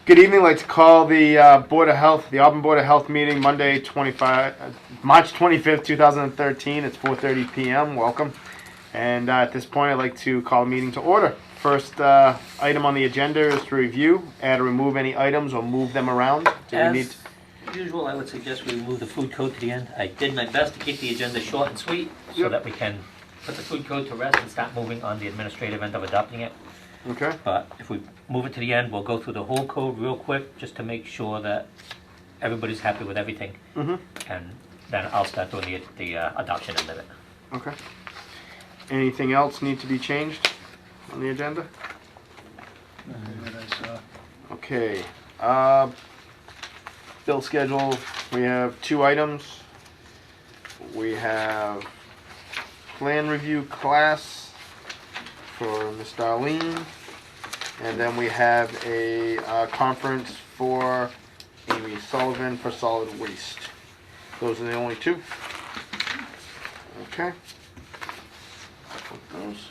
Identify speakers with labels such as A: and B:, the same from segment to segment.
A: Good evening. I'd like to call the Board of Health, the Auburn Board of Health meeting, Monday, March 25th, 2013. It's 4:30 p.m. Welcome. And at this point, I'd like to call the meeting to order. First item on the agenda is to review, add or remove any items or move them around.
B: As usual, I would suggest we move the food code to the end. I did my best to keep the agenda short and sweet so that we can put the food code to rest and start moving on the administrative end of adopting it.
A: Okay.
B: But if we move it to the end, we'll go through the whole code real quick just to make sure that everybody's happy with everything.
A: Mm-hmm.
B: And then I'll start doing the adoption end of it.
A: Okay. Anything else need to be changed on the agenda?
C: Nothing that I saw.
A: Okay. Bill schedule, we have 2 items. We have plan review class for Miss Darlene, and then we have a conference for Amy Sullivan for solid waste. Those are the only 2. Okay. Those.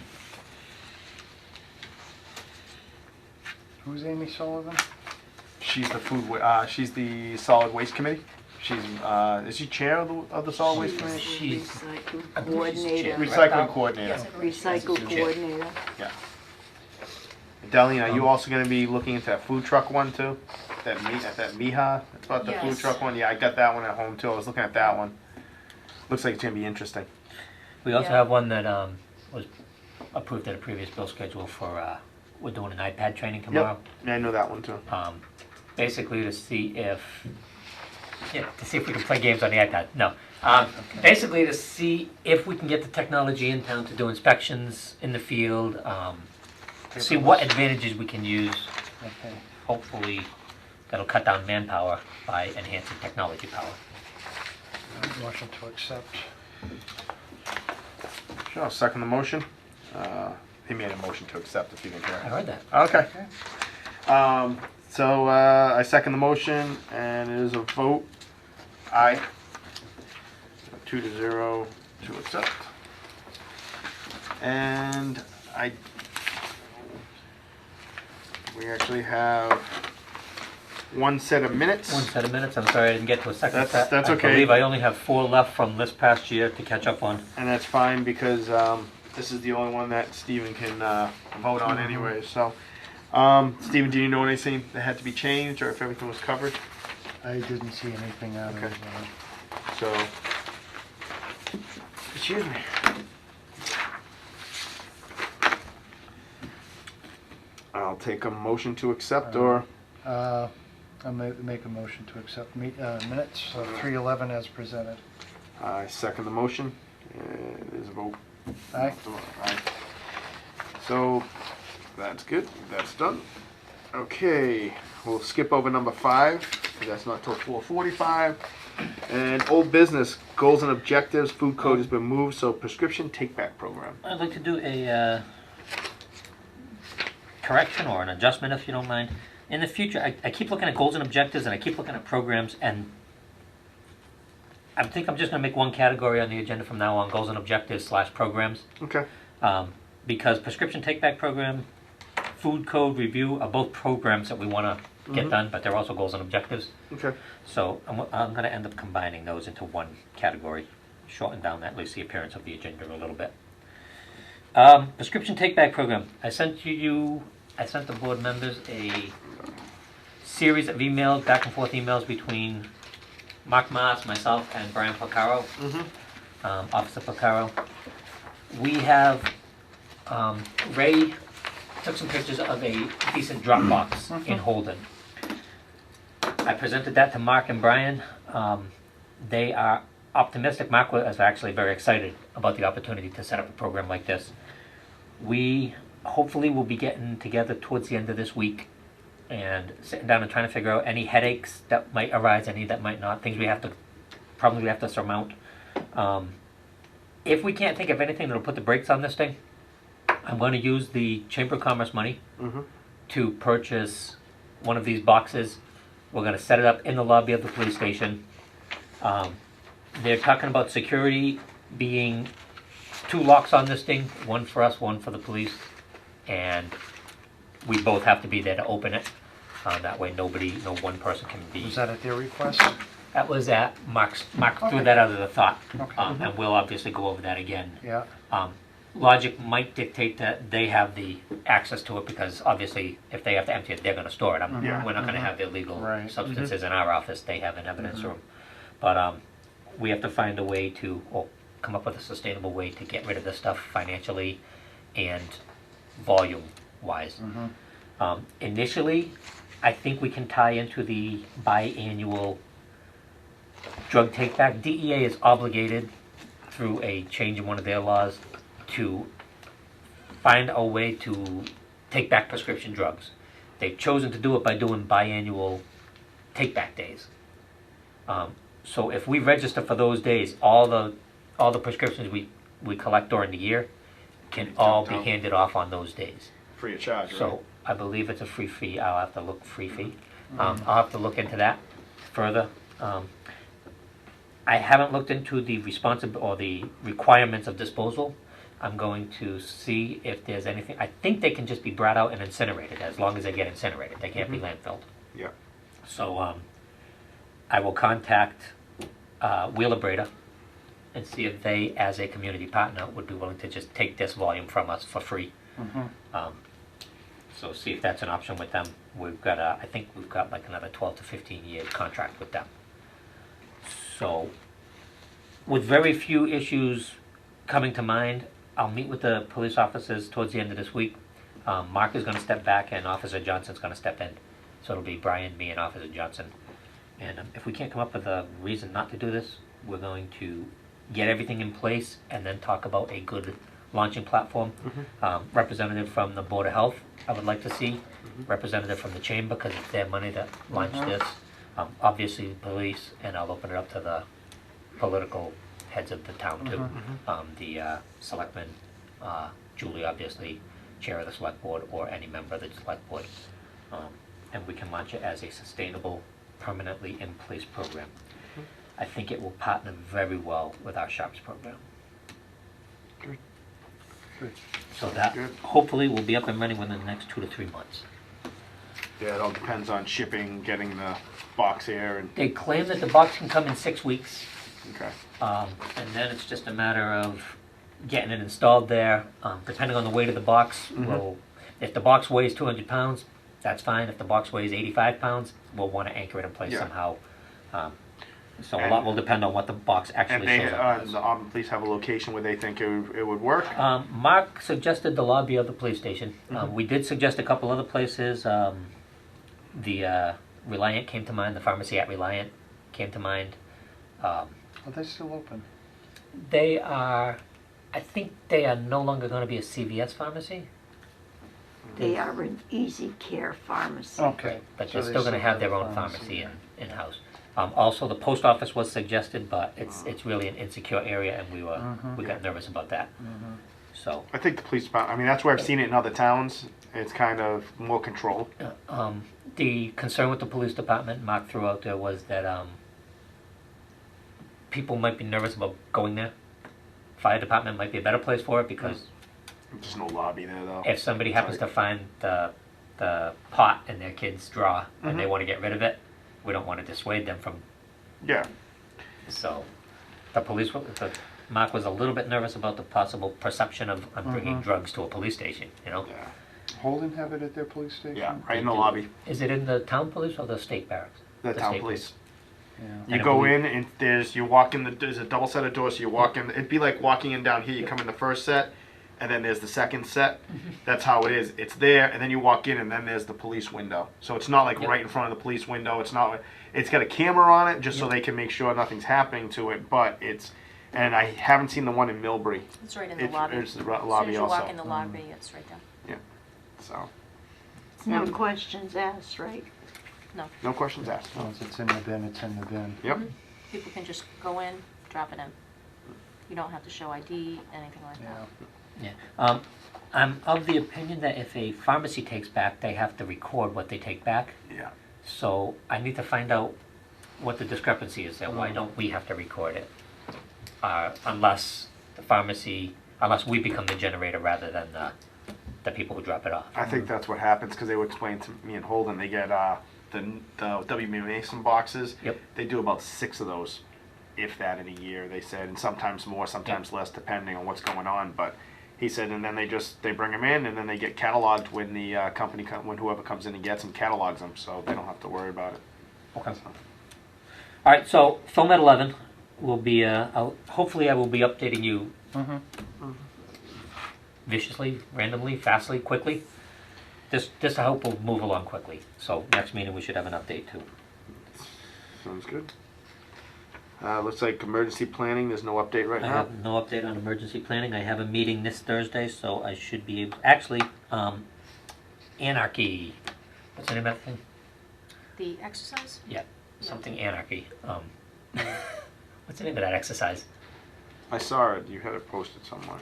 C: Who's Amy Sullivan?
A: She's the she's the solid waste committee. She's is she chair of the solid waste committee?
B: She's
D: Recycle
B: I believe she's chair.
D: coordinator.
A: Recycling coordinator.
B: Yes.
D: Recycle
B: Chair.
D: coordinator.
A: Yeah. Darlene, are you also going to be looking into that food truck one too? That Miha? It's about the food
E: Yes.
A: truck one. Yeah, I got that one at home too. I was looking at that one. Looks like it's going to be interesting.
B: We also
E: Yeah.
B: have one that was approved at a previous bill schedule for, we're doing an iPad training tomorrow.
A: Yeah, I know that one too.
B: Basically to see if we can play games on the iPad. No. Basically to see if we can get the technology in town to do inspections in the field, see what advantages we can use.
C: Okay.
B: Hopefully that'll cut down manpower by enhancing technology power.
C: Motion to accept.
A: Sure, I'll second the motion. He made a motion to accept if you didn't hear
B: I
A: it.
B: heard that.
A: Okay. So I second the motion, and it is a vote. Aye. 2-0 to accept. And we actually have 1 set of minutes.
B: One set of minutes. I'm sorry I didn't get to a second
A: That's-
B: set.
A: that's
B: I
A: okay.
B: believe I only have 4 left from this past year to catch up on.
A: And that's fine because this is the only one that Stephen can vote on anyway. So, Stephen, do you know anything that had to be changed or if everything was covered?
C: I didn't see anything out
A: Okay.
C: of
A: So, excuse me. I'll take a motion to accept or,
C: I'll make a motion to accept minutes of 3:11 as presented.
A: I second the motion. It is a vote.
C: Aye.
A: Aye. So, that's good. That's done. Okay, we'll skip over number 5, because that's not till 4:45. And old business, goals and objectives, food code has been moved, so prescription take-back program.
B: I'd like to do a correction or an adjustment, if you don't mind. In the future, I keep looking at goals and objectives, and I keep looking at programs, and I think I'm just going to make one category on the agenda from now on, goals and objectives / programs.
A: Okay.
B: Because prescription take-back program, food code review are both programs that we want to get done, but they're also goals and objectives.
A: Okay.
B: So I'm going to end up combining those into one category, shorten down at least the appearance of the agenda a little bit. Prescription take-back program. I sent the board members a series of emails, back and forth emails between Mark Maas, myself, and Brian Placaro, Officer Placaro. We have, Ray took some pictures of a decent drop box in Holden. I presented that to Mark and Brian. They are optimistic. Mark was actually very excited about the opportunity to set up a program like this. We hopefully will be getting together towards the end of this week and sitting down and trying to figure out any headaches that might arise, any that might not, things we have to surmount. If we can't think of anything that'll put the brakes on this thing, I'm going to use the Chamber of Commerce money to purchase one of these boxes. We're going to set it up in the lobby of the police station. They're talking about security being 2 locks on this thing, one for us, one for the police, and we both have to be there to open it. That way no one person can be.
C: Was that at their request?
B: That was at Mark threw
C: Okay.
B: that out as a thought.
C: Okay.
B: And we'll obviously go over that again.
C: Yeah,
B: Logic might dictate that they have the access to it because obviously if they have to empty it, they're gonna store it.
A: Yeah.
B: We're not gonna have illegal
C: Right.
B: substances in our office, they have an evidence room. But we have to find a way to, or come up with a sustainable way to get rid of this stuff financially and volume-wise. Initially, I think we can tie into the biannual drug take-back. DEA is obligated through a change in one of their laws to find a way to take back prescription drugs. They've chosen to do it by doing biannual take-back days. So if we register for those days, all the prescriptions we collect during the year can all be
A: Dumped out.
B: handed off on those days.
A: Free of charge, right?
B: So I believe it's a free fee. I'll have to look free fee. I'll have to look into that further. I haven't looked into the or the requirements of disposal. I'm going to see if there's anything. I think they can just be brought out and incinerated as long as they get incinerated. They can't be landfilled.
A: Yeah.
B: So I will contact Wheeler Breda and see if they, as a community partner, would be willing to just take this volume from us for free. So see if that's an option with them. We've got I think we've got like another 12 to 15 year contract with them. So with very few issues coming to mind, I'll meet with the police officers towards the end of this week. Mark is going to step back and Officer Johnson's going to step in. So it'll be Brian, me, and Officer Johnson. And if we can't come up with a reason not to do this, we're going to get everything in place and then talk about a good launching platform. Representative from the Board of Health, I would like to see. Representative from the Chamber, because it's their money that launched this. Obviously, the police, and I'll open it up to the political heads of the town too. The selectmen, Julie, obviously, chair of the select board, or any member of the select board. And we can launch it as a sustainable, permanently in place program. I think it will partner very well with our SHARPS program.
C: good.
B: So that
A: Good.
B: hopefully will be up and running within the next 2 to 3 months.
A: Yeah, it all depends on shipping, getting the box here, and
B: They claim that the box can come in 6 weeks,
A: okay.
B: and then it's just a matter of getting it installed there. Depending on the weight of the box, if the box weighs 200 pounds, that's fine. If the box weighs 85 pounds, we'll want to anchor it in place
A: Yeah.
B: somehow. So a lot will depend on what the box
A: And
B: actually
A: they,
B: shows up as.
A: the police have a location where they think it would work.
B: Mark suggested the lobby of the police station. We did suggest a couple other places. The Reliant came to mind. The pharmacy at Reliant came to mind.
C: Are they still open?
B: They are, I think they are no longer going to be a CVS pharmacy,
D: They are an Easy Care Pharmacy.
C: Okay.
B: but
C: So
B: they're
C: they
B: still going to have their
C: a
B: own pharmacy in-house. Also, the post office was suggested, but it's really an insecure area, and we got nervous about that. So,
A: I think the police department, I mean, that's where I've seen it in other towns. It's kind of more controlled.
B: the concern with the police department, Mark threw out there, was that people might be nervous about going there. Fire department might be a better place for it because
A: There's no lobby there, though.
B: if somebody happens to find the pot in their kid's drawer and they want to get rid of it, we don't want to dissuade them from.
A: Yeah.
B: So, Mark was a little bit nervous about the possible perception of bringing drugs to a police station. You know,
A: Yeah.
C: Holden have it at their police station?
A: Yeah, right in the lobby.
B: is it in the town police or the state barracks?
A: The town
B: state
A: police.
C: Yeah.
A: You
B: And I
A: go
B: believe-
A: in and there's a double set of doors. So you walk in. It'd be like walking in down here. You come in the first set, and then there's the second set. That's how it is. It's there, and then you walk in, and then there's the police window. So it's not like
B: Yep.
A: right in front of the police window. It's not. It's got a camera on it just so they can make sure nothing's happening to it. But it's, and I haven't seen the one in Millbury.
E: It's right in the
A: It's-
E: lobby.
A: it's the
E: As soon as
A: lobby
E: you
A: also.
E: walk in the lobby, it's right there.
A: So
D: No questions asked, right?
A: no questions asked.
C: Once it's in the bin, it's in the bin.
A: Yep.
E: People can just go in, drop it in. You don't have to show ID, anything like that.
C: Yeah.
B: Yeah. I'm of the opinion that if a pharmacy takes back, they have to record what they take back.
A: Yeah.
B: So I need to find out what the discrepancy is there. Why don't we have to record it? Unless we become the generator rather than the people who drop it off.
A: I think that's what happens, because they were explaining to me and Holden, they get the WB Mason boxes.
B: Yep.
A: They do about 6 of those, if that, in a year, they said, and sometimes more, sometimes less, depending on what's going on. But he said, and then they bring them in, and then they get cataloged when the company, when whoever comes in and gets them catalogs them, so they don't have to worry about it.
B: Okay. All right, so film at 11 will be, hopefully I will be updating you viciously, randomly, fastly, quickly. This I hope will move along quickly. So next meeting we should have an update too.
A: Sounds good. Looks like emergency planning, there's no update right
B: I
A: now.
B: have no update on emergency planning. I have a meeting this Thursday, so I should be able, actually, Anarchy. What's the name of that thing?
E: The exercise?
B: Yeah, something Anarchy. What's the name of that exercise?
A: I saw it, you had it posted somewhere.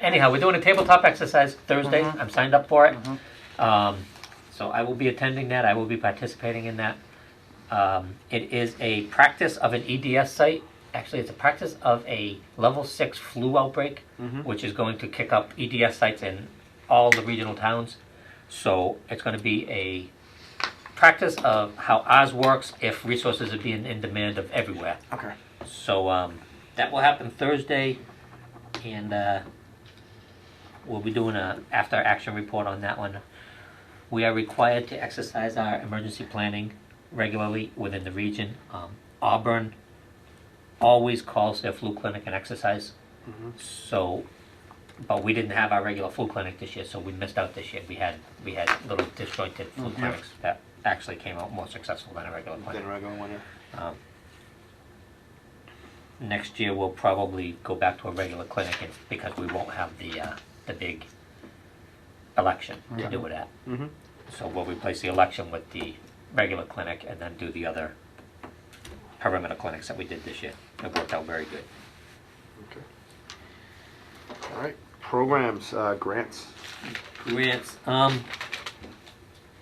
B: Anyhow, we're doing a tabletop exercise Thursday. I'm signed up for it. So I will be attending that. I will be participating in that. It is a practice of an EDS site. Actually, it's a practice of a level 6 flu outbreak, which is going to kick up EDS sites in all the regional towns. So it's going to be a practice of how ours works if resources are being in demand of everywhere.
A: Okay.
B: So that will happen Thursday, and we'll be doing a after action report on that one. We are required to exercise our emergency planning regularly within the region. Auburn always calls their flu clinic an exercise. So, but we didn't have our regular flu clinic this year, so we missed out this year. We had little disjointed flu clinics that actually came out more successful than a regular clinic.
A: Then regular winter.
B: Next year we'll probably go back to a regular clinic because we won't have the big election to do it at. So we'll replace the election with the regular clinic and then do the other perimeter clinics that we did this year. It worked out very good.
A: Okay. All right. Programs, grants.
B: Grants.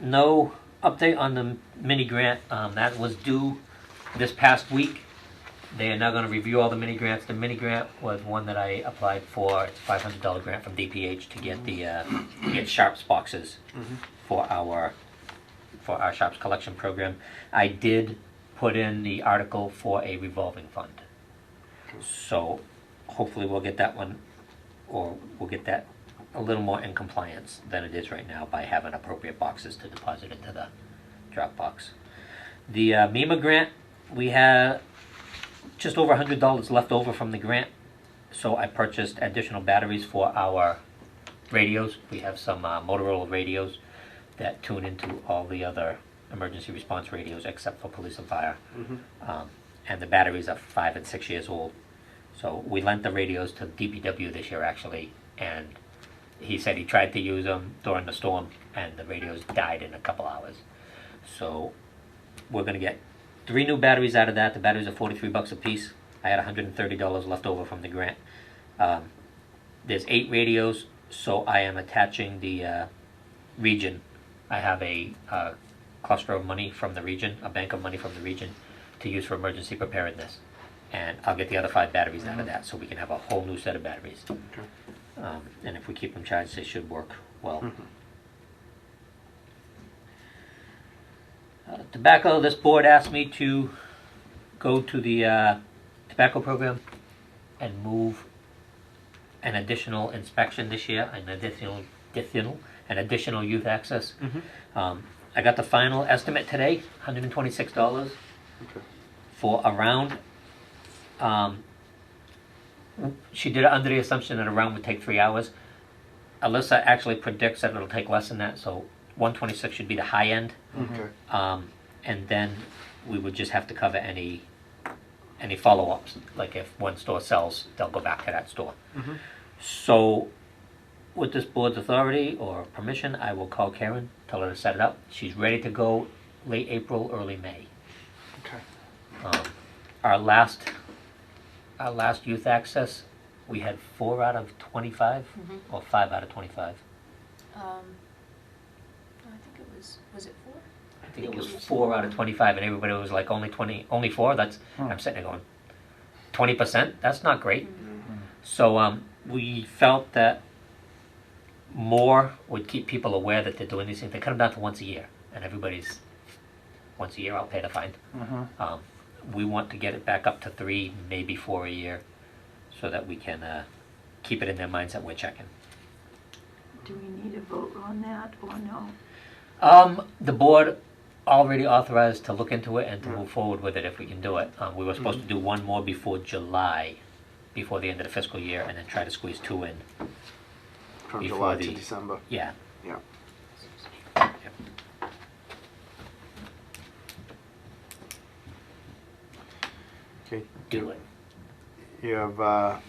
B: No update on the mini grant. That was due this past week. They are now going to review all the mini grants. The mini grant was one that I applied for. It's a $500 grant from DPH to get the get Sharps boxes for our Sharps collection program. I did put in the article for a revolving fund. So hopefully we'll get that one, or we'll get that a little more in compliance than it is right now by having appropriate boxes to deposit into the drop box. The MEMA grant, we had just over $100 left over from the grant, so I purchased additional batteries for our radios. We have some Motorola radios that tune into all the other emergency response radios except for police and fire. And the batteries are 5 and 6 years old. So we lent the radios to DPW this year actually, and he said he tried to use them during the storm and the radios died in a couple hours. So we're going to get 3 new batteries out of that. The batteries are $43 a piece. I had $130 left over from the grant. There's 8 radios, so I am attaching the region. I have a cluster of money from the region, a bank of money from the region, to use for emergency preparedness. And I'll get the other 5 batteries out of that, so we can have a whole new set of batteries. And if we keep them charged, they should work well. Tobacco, this board asked me to go to the tobacco program and move an additional inspection this year, an additional youth access. I got the final estimate today, $126 for a round. She did it under the assumption that a round would take 3 hours. Alyssa actually predicts that it'll take less than that, so 126 should be the high end. And then we would just have to cover any follow-ups. Like if one store sells, they'll go back to that store. So with this board's authority or permission, I will call Karen, tell her to set it up. She's ready to go late April, early May. Our last youth access, we had 4 out of 25 or 5 out of 25.
E: I think it was it 4?
B: I think it was 4 out of 25, and everybody was like only 4. That's I'm sitting there going 20%. That's not great. So we felt that more would keep people aware that they're doing these things. They cut them down to once a year, and everybody's once a year. I'll pay the fine.
C: Mhm.
B: We want to get it back up to 3, maybe 4 a year, so that we can keep it in their minds that we're checking.
D: Do we need a vote on that or no?
B: The board already authorized to look into it and to move forward with it if we can do it. We were supposed to do one more before July, before the end of the fiscal year, and then try to squeeze 2 in.
A: From
B: Before
A: July to
B: the-
A: December.
B: Yeah.
A: Yeah. Okay.
B: Do it.
A: You have,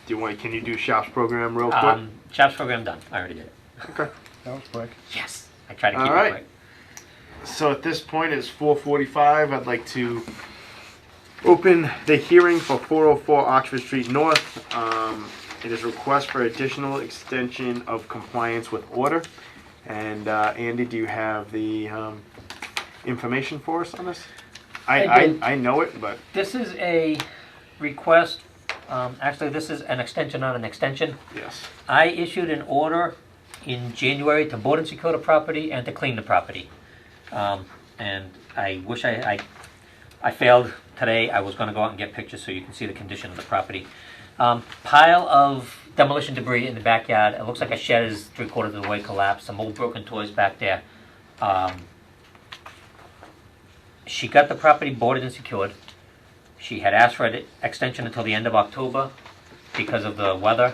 A: do you want, can you do Shop's program real quick?
B: Shop's program done. I already did it.
A: Okay.
C: That was quick.
B: Yes. I try to keep
A: All
B: it
A: right.
B: quick.
A: So at this point, it's 4:45. I'd like to open the hearing for 404 Oxford Street North. It is a request for additional extension of compliance with order. And Andy, do you have the information for us on this?
B: I do.
A: I know it, but
B: This is a request. Actually, this is an extension, not an extension.
A: yes.
B: I issued an order in January to board and secure the property and to clean the property. And I wish I failed today. I was going to go out and get pictures so you can see the condition of the property. Pile of demolition debris in the backyard. It looks like a shed is 3/4 of the way collapsed. Some old broken toys back there. She got the property boarded and secured. She had asked for an extension until the end of October because of the weather.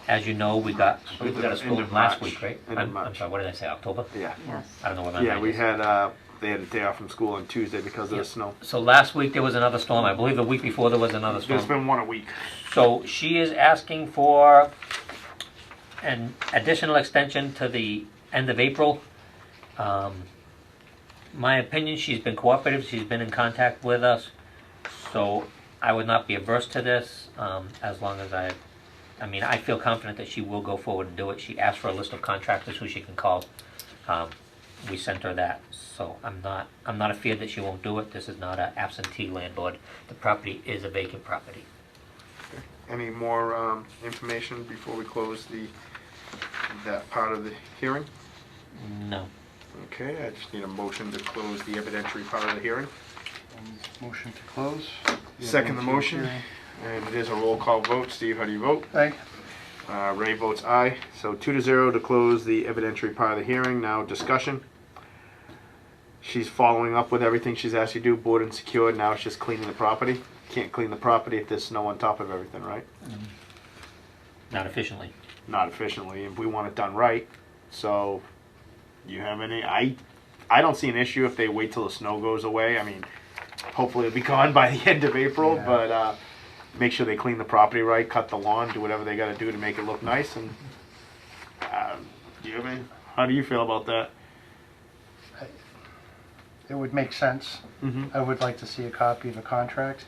B: As you know, we got a
A: End
B: storm
A: of
B: last
A: March.
B: week, right?
A: End of
B: I'm
A: March.
B: sorry, what did I say, October?
A: Yeah.
D: Yes.
B: I don't know where my
A: Yeah,
B: mind
A: we
B: is.
A: had, they had a day off from school on Tuesday because of
B: Yeah.
A: the snow.
B: So last week there was another storm. I believe the week before there was another
A: There's
B: storm.
A: been one a week.
B: So she is asking for an additional extension to the end of April. My opinion, she's been cooperative. She's been in contact with us. So I would not be averse to this as long as I mean, I feel confident that she will go forward and do it. She asked for a list of contractors who she can call. We sent her that, so I'm not afeared that she won't do it. This is not an absentee landlord. The property is a vacant property.
A: Any more information before we close that part of the hearing?
B: No.
A: Okay, I just need a motion to close the evidentiary part of the hearing.
C: Motion to close.
A: Second the motion, and it is a roll call vote. Steve, how do you vote?
C: Aye.
A: Ray votes aye. So 2-0 to close the evidentiary part of the hearing. Now discussion. She's following up with everything she's asked you to do, board and secured. Now it's just cleaning the property. Can't clean the property if there's snow on top of everything, right?
B: Not efficiently.
A: Not efficiently, if we want it done right. So, you have any? I don't see an issue if they wait till the snow goes away. I mean, hopefully it'll be gone by the end of April,
C: Yeah.
A: but make sure they clean the property right, cut the lawn, do whatever they got to do to make it look nice. And do you have any? How do you feel about that?
C: It would make sense.
A: Mm-hmm.
C: I would like to see a copy of the contract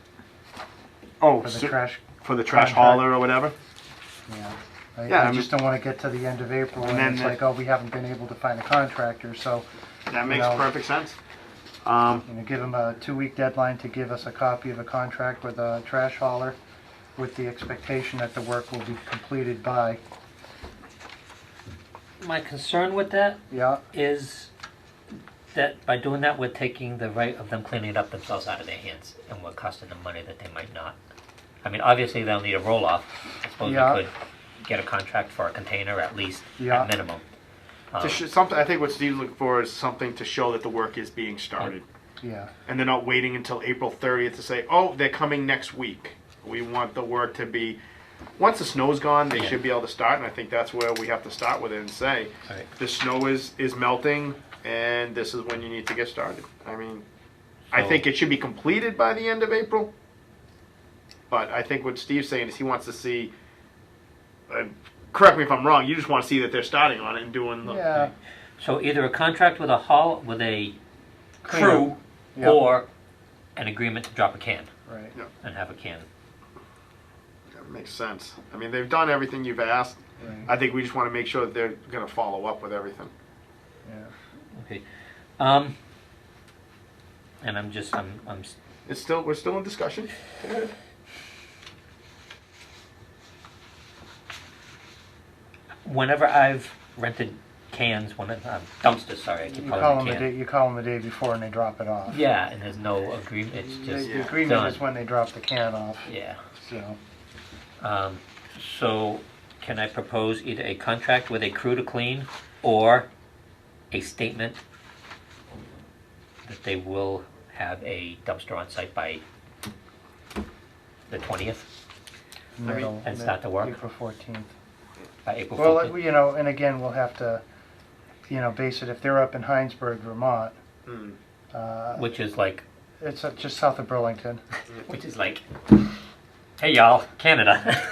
A: Oh,
C: for the
A: so-
C: trash.
A: for the trash
C: contract.
A: hauler or whatever.
C: Yeah.
A: Yeah, I
C: I just don't want to get to the end of April
A: And
C: and
A: then
C: it's
A: the-
C: like, oh, we haven't been able to find a contractor, so,
A: That makes
C: No.
A: perfect sense.
C: give them a 2-week deadline to give us a copy of a contract with a trash hauler with the expectation that the work will be completed by,
B: My concern with that
C: yeah,
B: is that by doing that, we're taking the right of them cleaning it up themselves out of their hands, and we're costing them money that they might not. I mean, obviously, they'll need a roll-off. I suppose
C: Yeah.
B: we could get a contract for a container at least,
C: Yeah.
B: at minimum.
A: Something I think what Steve's looking for is something to show that the work is being started.
C: yeah.
A: And they're not waiting until April 30th to say, oh, they're coming next week. We want the work to be, once the snow's gone, they
B: Yeah.
A: should be able to start, and I think that's where we have to start with it and say,
B: Right.
A: the snow is melting, and this is when you need to get started. I mean, I
B: So-
A: think it should be completed by the end of April, but I think what Steve's saying is he wants to see, correct me if I'm wrong, you just want to see that they're starting on it and doing the,
C: Yeah,
B: So either a contract with a crew,
C: Yeah.
B: or an agreement to drop a can
C: right.
B: and have a can.
A: that makes sense. I mean, they've done everything you've asked.
C: Right.
A: I think we just want to make sure that they're going to follow up with everything.
C: Yeah.
B: Okay. And I'm
A: We're still in discussion.
B: whenever I've rented cans, dumpsters, sorry, I keep
C: You
B: calling
C: call
B: them
C: them
B: cans.
C: you call them the day before and they drop it off.
B: Yeah, and there's no agreement, it's
C: The
B: just
C: the agreement is
B: done.
C: when they drop the can off,
B: Yeah.
C: so.
B: So, can I propose either a contract with a crew to clean, or a statement that they will have a dumpster on site by the 20th,
C: middle-
B: and start the work?
C: April 14th.
B: by April
C: Well,
B: 14th?
C: you know, and again, we'll have to, base it, if they're up in Heinsberg, Vermont,
A: Mm.
B: Which is like,
C: it's just south of Burlington.
B: hey y'all, Canada.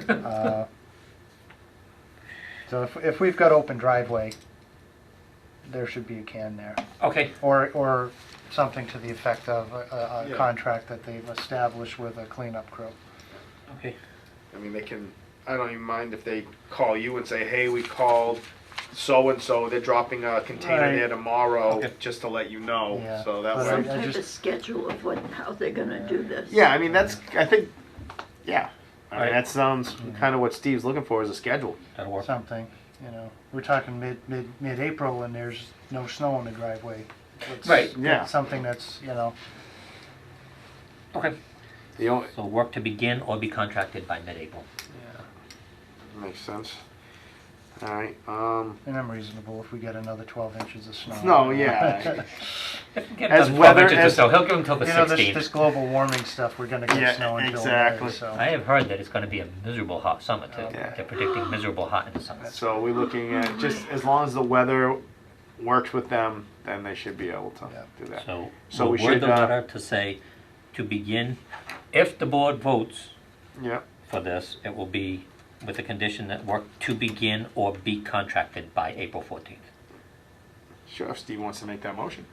C: Uh, So if we've got open driveway, there should be a can there.
B: Okay,
C: Or something to the effect of a
A: Yeah.
C: contract that they've established with a cleanup crew.
B: okay.
A: I mean, they can, I don't even mind if they call you and say, hey, we called so-and-so, they're dropping a container
C: Right.
A: there tomorrow,
B: Okay.
A: just to let you know,
C: Yeah.
A: so that
C: But
A: way.
D: Some
C: I
D: type of
C: just-
D: schedule of how they're gonna do this.
A: Yeah, I mean, that's, I think, yeah. I mean,
B: Alright.
A: that sounds kind of what Steve's looking for, is a schedule.
B: That'll work.
C: Something, we're talking mid-April and there's no snow in the driveway. Let's
B: Right.
C: get
A: Yeah.
C: Something that's,
B: Okay.
A: The only,
B: So work to begin or be contracted by mid-April.
A: makes sense. Alright,
C: and I'm reasonable if we get another 12 inches of snow.
A: no, yeah.
B: If we get
A: As
B: another 12
A: weather-
B: inches or
A: as-
B: so, he'll give them till the
C: This
B: 16th.
C: global warming stuff, we're gonna
A: Yeah,
C: get snow until
A: exactly.
C: May, so.
B: I have heard that it's going to be a miserable hot summer too.
A: Yeah.
B: They're predicting miserable hot in the summer.
A: So we're looking at, just as long as the weather works with them, then they should be able to
C: Yeah.
A: do that.
B: So,
A: So
B: we'll
A: we
B: word
A: should,
B: the letter to say, to begin, if the board votes
A: Yep,
B: for this, it will be with the condition that work to begin or be contracted by April 14th.
A: sure, if Steve wants to make that motion.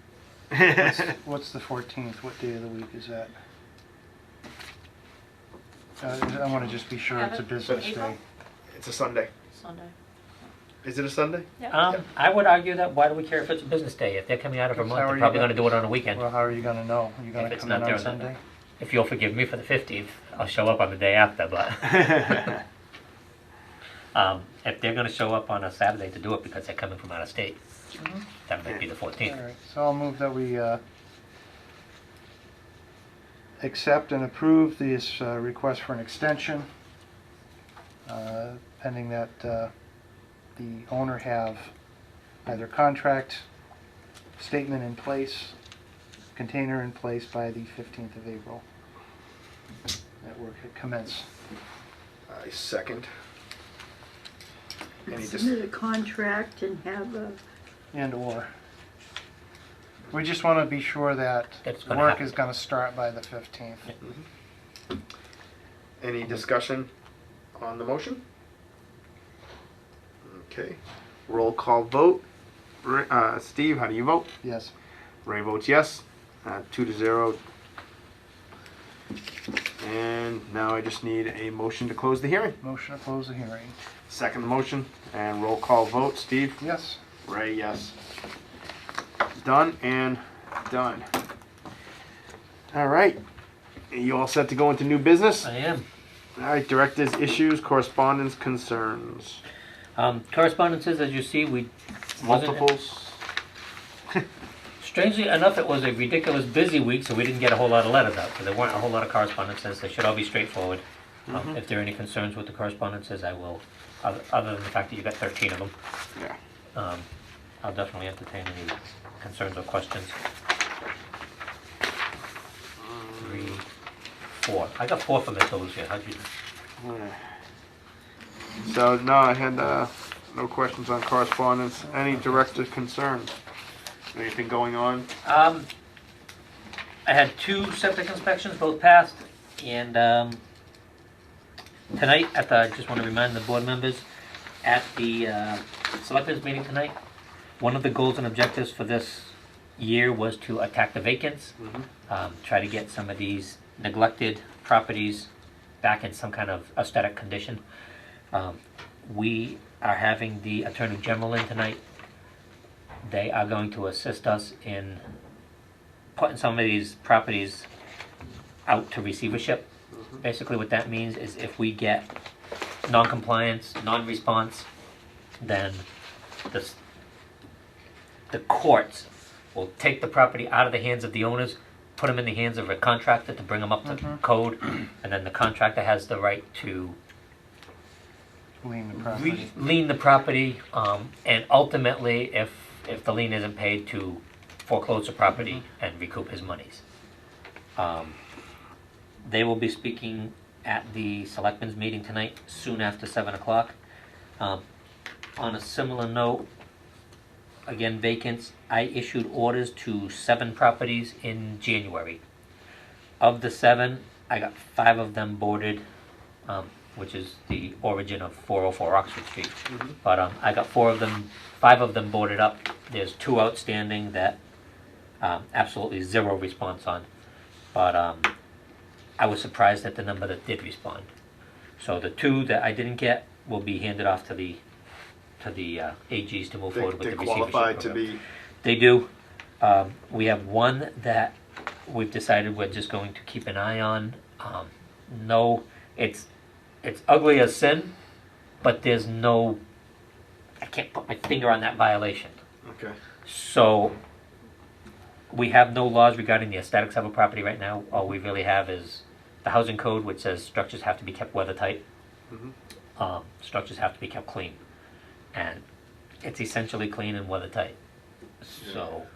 C: What's the 14th? What day of the week is that? I want to just be sure it's a business
E: April?
C: day.
A: It's a Sunday.
E: Sunday.
A: Is it a Sunday?
B: I would argue that, why do we care if it's a business day? If they're coming out of
C: How
B: Vermont,
C: are
B: they're
C: you
B: probably
C: gonna-
B: going to do it on a weekend.
C: Well, how are you gonna know? You gonna
B: If it's
C: come
B: not
C: in on
B: during the-
C: Sunday?
B: If you'll forgive me for the 15th, I'll show up on the day after, but if they're going to show up on a Saturday to do it because they're coming from out of state, that might be the 14th.
C: All right, so I'll move that we accept and approve this request for an extension, pending that the owner have either contract, statement in place, container in place by the 15th of April. That work could commence.
A: I second. Any dis-
D: Submit a contract and have a,
C: And/or. We just want to be sure that
B: That's gonna
C: work
B: happen.
C: is going to start by the 15th.
A: Any discussion on the motion? Okay, roll call vote. Steve, how do you vote?
C: Yes.
A: Ray votes yes, 2-0. And now I just need a motion to close the hearing.
C: Motion to close the hearing.
A: Second motion, and roll call vote. Steve?
C: Yes.
A: Ray, yes. Done and done. All right. You all set to go into new business?
B: I am.
A: All right, directors, issues, correspondence, concerns,
B: Correspondences, as you see, wasn't-
A: multiples.
B: Strangely enough, it was a ridiculous busy week, so we didn't get a whole lot of letters out. So there weren't a whole lot of correspondences. They should all be straightforward. If there are any concerns with the correspondences, I will, other than the fact that you got 13 of them,
A: Yeah.
B: I'll definitely entertain any concerns or questions. 3, 4. I got 4 for Miss Lucia. How'd you do?
A: So, no, I had no questions on correspondence. Any director's concerns? Anything going on?
B: I had 2 septic inspections, both passed, and tonight, I just want to remind the board members, at the selectors meeting tonight, one of the goals and objectives for this year was to attack the vacants, try to get some of these neglected properties back in some kind of aesthetic condition. We are having the Attorney General in tonight. They are going to assist us in putting some of these properties out to receivership. Basically what that means is if we get non-compliance, non-response, then the courts will take the property out of the hands of the owners, put them in the hands of a contractor to bring them up to code, and then the contractor has the right to
C: Lien the property.
B: lien the property, and ultimately, if the lien isn't paid, to foreclose the property and recoup his monies. They will be speaking at the selectmen's meeting tonight, soon after 7 o'clock. On a similar note, again, vacants, I issued orders to 7 properties in January. Of the 7, I got 5 of them boarded, which is the origin of 404 Oxford Street. But I got 5 of them boarded up. There's 2 outstanding that absolutely 0 response on. But I was surprised at the number that did respond. So the 2 that I didn't get will be handed off to the AGs to move forward with
A: They
B: the receivership
A: qualified to
B: program.
A: be,
B: They do. We have 1 that we've decided we're just going to keep an eye on. No, it's ugly as sin, but there's no, I can't put my finger on that violation.
A: okay,
B: So we have no laws regarding the aesthetics of a property right now. All we really have is the housing code, which says structures have to be kept weathertight. Structures have to be kept clean. And it's essentially clean and weathertight. So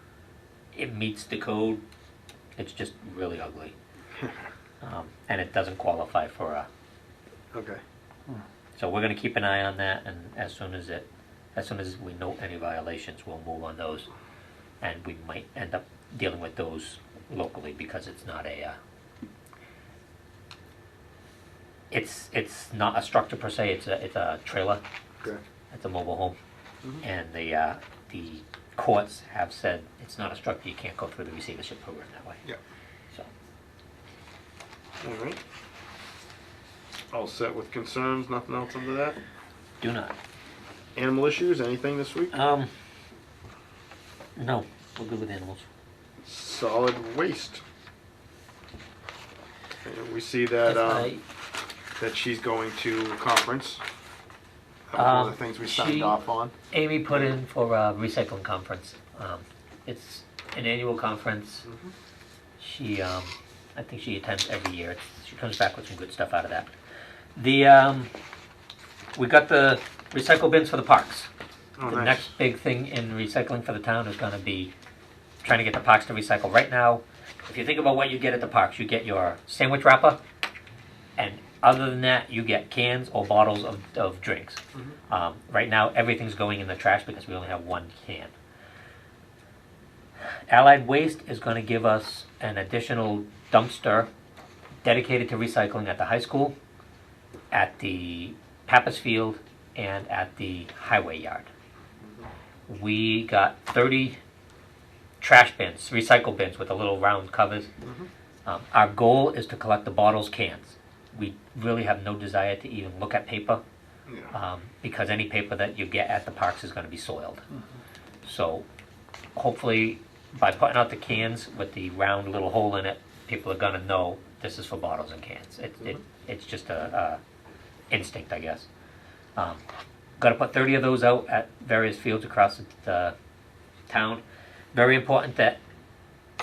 B: it meets the code. It's just really ugly. And it doesn't qualify for a.
A: okay.
B: So we're going to keep an eye on that, and as soon as we note any violations, we'll move on those, and we might end up dealing with those locally because it's not a. It's not a structure per se. It's a trailer.
A: Okay.
B: It's a mobile home, and the courts have said it's not a structure. You can't go through the receivership program that way.
A: Yeah.
B: So
A: All right. All set with concerns, nothing else under that?
B: do not.
A: Animal issues, anything this week?
B: No, we're good with animals.
A: Solid waste. And we see that,
B: If I-
A: that she's going to a conference. That was one of the things we signed
B: she-
A: off on.
B: Amy put in for a recycling conference. It's an annual conference. She, I think she attends every year. She comes back with some good stuff out of that. We got the recycle bins for the parks.
A: Oh,
B: The
A: nice.
B: next big thing in recycling for the town is gonna be trying to get the parks to recycle. Right now, if you think about what you get at the parks, you get your sandwich wrapper, and other than that, you get cans or bottles of drinks. Right now, everything's going in the trash because we only have 1 can. Allied Waste is gonna give us an additional dumpster dedicated to recycling at the high school, at the Pappas Field, and at the highway yard. We got 30 trash bins, recycle bins with the little round covers. Our goal is to collect the bottles, cans. We really have no desire to even look at paper,
A: Yeah.
B: because any paper that you get at the parks is going to be soiled. So hopefully by putting out the cans with the round little hole in it, people are going to know this is for bottles and cans. It's just a instinct, I guess. Got to put 30 of those out at various fields across the town. Very important that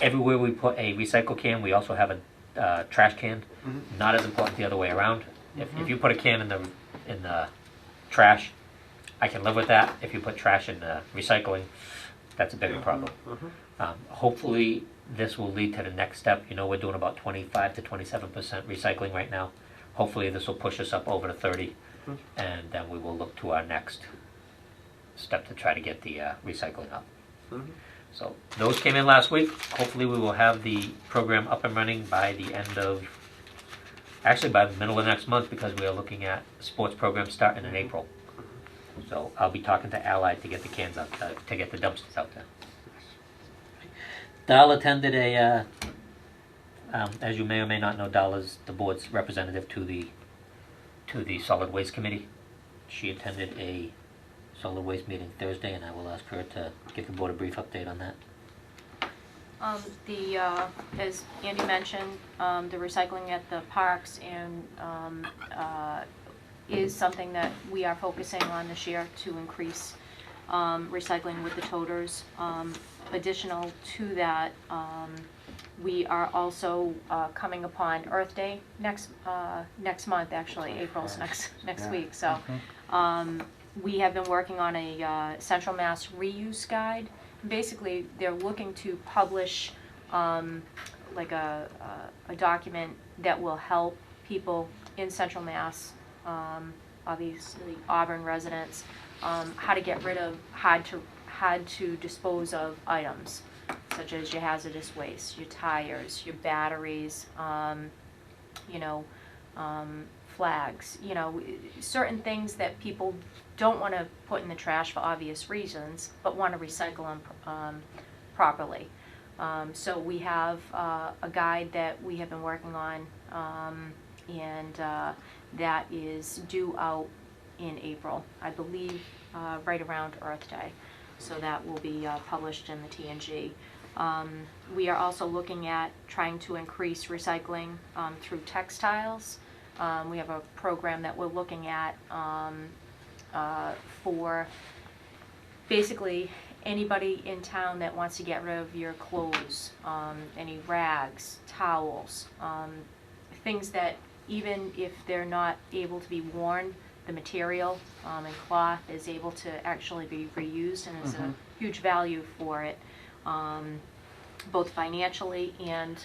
B: everywhere we put a recycle can, we also have a trash can. Not as important the other way around. If you put a can in the trash, I can live with that. If you put trash in the recycling, that's a bigger problem. Hopefully, this will lead to the next step. You know, we're doing about 25 to 27% recycling right now. Hopefully, this will push us up over to 30, and then we will look to our next step to try to get the recycling up. So those came in last week. Hopefully, we will have the program up and running by the end of, actually by the middle of next month, because we are looking at sports programs starting in April. So I'll be talking to Allied to get the cans out, to get the dumpsters out there. Dal attended a, as you may or may not know, Dal is the board's representative to the solid waste committee. She attended a solid waste meeting Thursday, and I will ask her to give the board a brief update on that.
E: As Andy mentioned, the recycling at the parks and is something that we are focusing on this year to increase recycling with the toters. Additional to that, we are also coming upon Earth Day next month, actually. April's next
A: Yeah.
E: week. So we have been working on a Central Mass reuse guide. Basically, they're looking to publish like a document that will help people in Central Mass, obviously Auburn residents, how to get rid of hard to dispose of items, such as your hazardous waste, your tires, your batteries, you know, flags, you know, certain things that people don't want to put in the trash for obvious reasons, but want to recycle them properly. So we have a guide that we have been working on, and that is due out in April, I believe, right around Earth Day. So that will be published in the TNG. We are also looking at trying to increase recycling through textiles. We have a program that we're looking at for basically anybody in town that wants to get rid of your clothes, any rags, towels, things that even if they're not able to be worn, the material and cloth is able to actually be reused, and there's a huge value for it, both financially and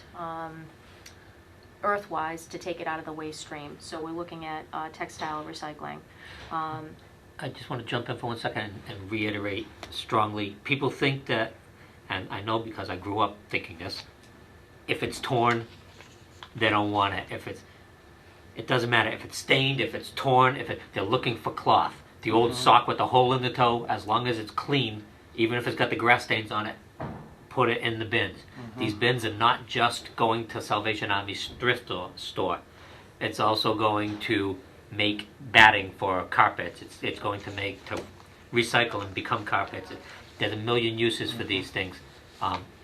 E: earth-wise, to take it out of the waste stream. So we're looking at textile recycling.
B: I just want to jump in for 1 second and reiterate strongly. People think that, and I know because I grew up thinking this, if it's torn, they don't want it. It doesn't matter if it's stained, if it's torn, they're looking for cloth. The old sock with the hole in the toe, as long as it's clean, even if it's got the grass stains on it, put it in the bins. These bins are not just going to Salvation Army's thrift store. It's also going to make batting for carpets. It's going to recycle and become carpets. There's a million uses for these things.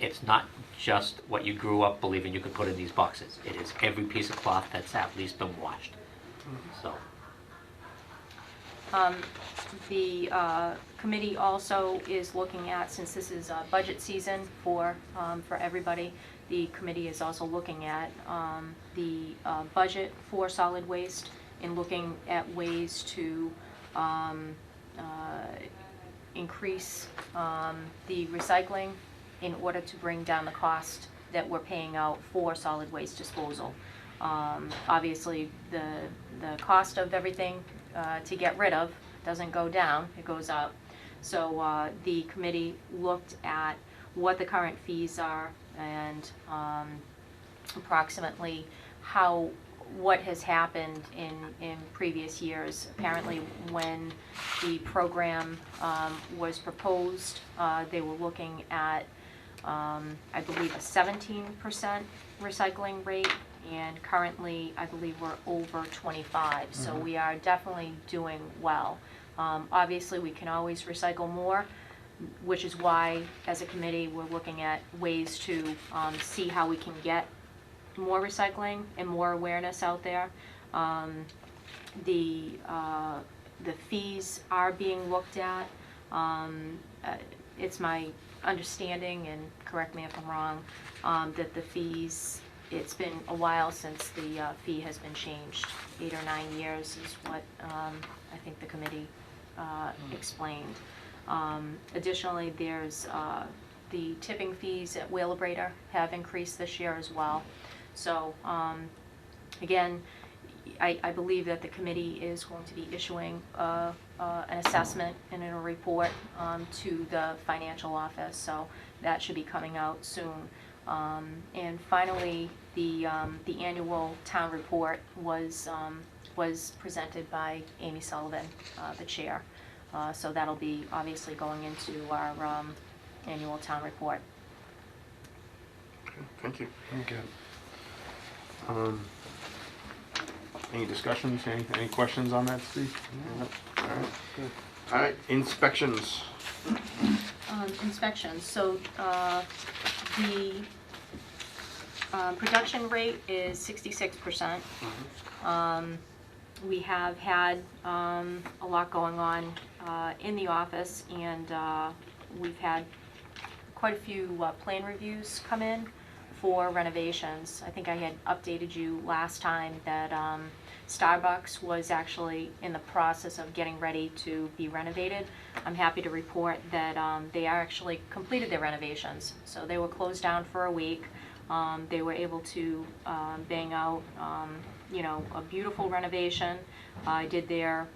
B: It's not just what you grew up believing you could put in these boxes. It is every piece of cloth that's at least been washed. So.
E: The committee also is looking at, since this is budget season for everybody, the committee is also looking at the budget for solid waste and looking at ways to increase the recycling in order to bring down the cost that we're paying out for solid waste disposal. Obviously, the cost of everything to get rid of doesn't go down, it goes up. So the committee looked at what the current fees are and approximately what has happened in previous years. Apparently, when the program was proposed, they were looking at, I believe, a 17% recycling rate, and currently, I believe we're over 25. So we are definitely doing well. Obviously, we can always recycle more, which is why, as a committee, we're looking at ways to see how we can get more recycling and more awareness out there. The fees are being looked at. It's my understanding, and correct me if I'm wrong, that the fees, it's been a while since the fee has been changed. 8 or 9 years is what I think the committee explained. Additionally, there's the tipping fees at Wheelabrator have increased this year as well. So again, I believe that the committee is going to be issuing an assessment and a report to the financial office, so that should be coming out soon. And finally, the annual town report was presented by Amy Sullivan, the chair. So that'll be obviously going into our annual town report.
A: Okay, thank you.
C: Okay.
A: Any discussions, any questions on that, Steve? No. All right. Good. All right, inspections.
E: Inspections, so the production rate is 66%. We have had a lot going on in the office, and we've had quite a few plan reviews come in for renovations. I think I had updated you last time that Starbucks was actually in the process of getting ready to be renovated. I'm happy to report that they are actually completed their renovations. So they were closed down for a week. They were able to bang out, a beautiful renovation. I did their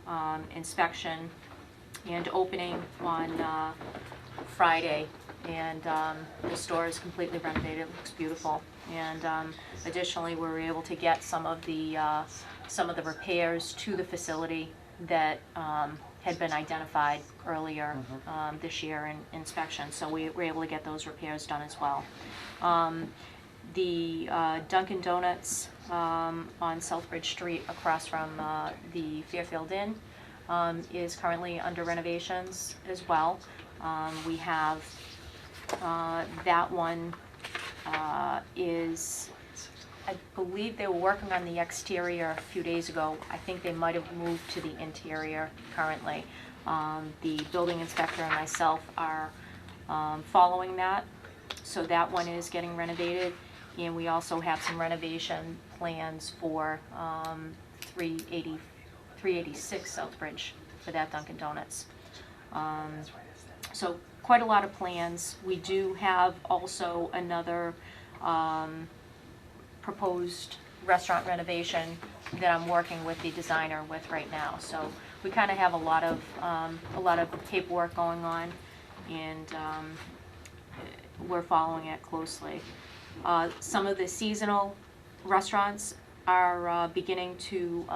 E: inspection and opening on Friday, and the store is completely renovated. It looks beautiful. And additionally, we were able to get some of the repairs to the facility that had been identified earlier this year in inspection. So we were able to get those repairs done as well. The Dunkin' Donuts on Southbridge Street across from the Fairfield Inn is currently under renovations as well. We have that one is, I believe they were working on the exterior a few days ago. I think they might have moved to the interior currently. The building inspector and myself are following that. So that one is getting renovated. And we also have some renovation plans for 386 Southbridge for that Dunkin' Donuts. So quite a lot of plans. We do have also another proposed restaurant renovation that I'm working with the designer with right now. So we kind of have a lot of paperwork going on, and we're following it closely. Some of the seasonal restaurants are beginning to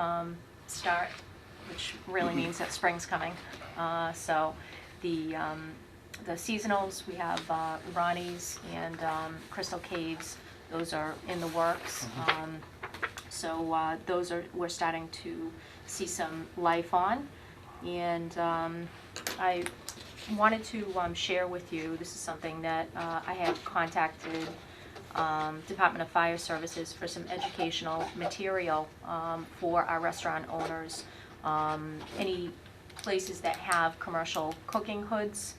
E: start, which really means that spring's coming. So the seasonals, we have Ronnie's and Crystal Caves. Those are in the works. So those we're starting to see some life on. And I wanted to share with you, this is something that I have contacted Department of Fire Services for some educational material for our restaurant owners. Any places that have commercial cooking hoods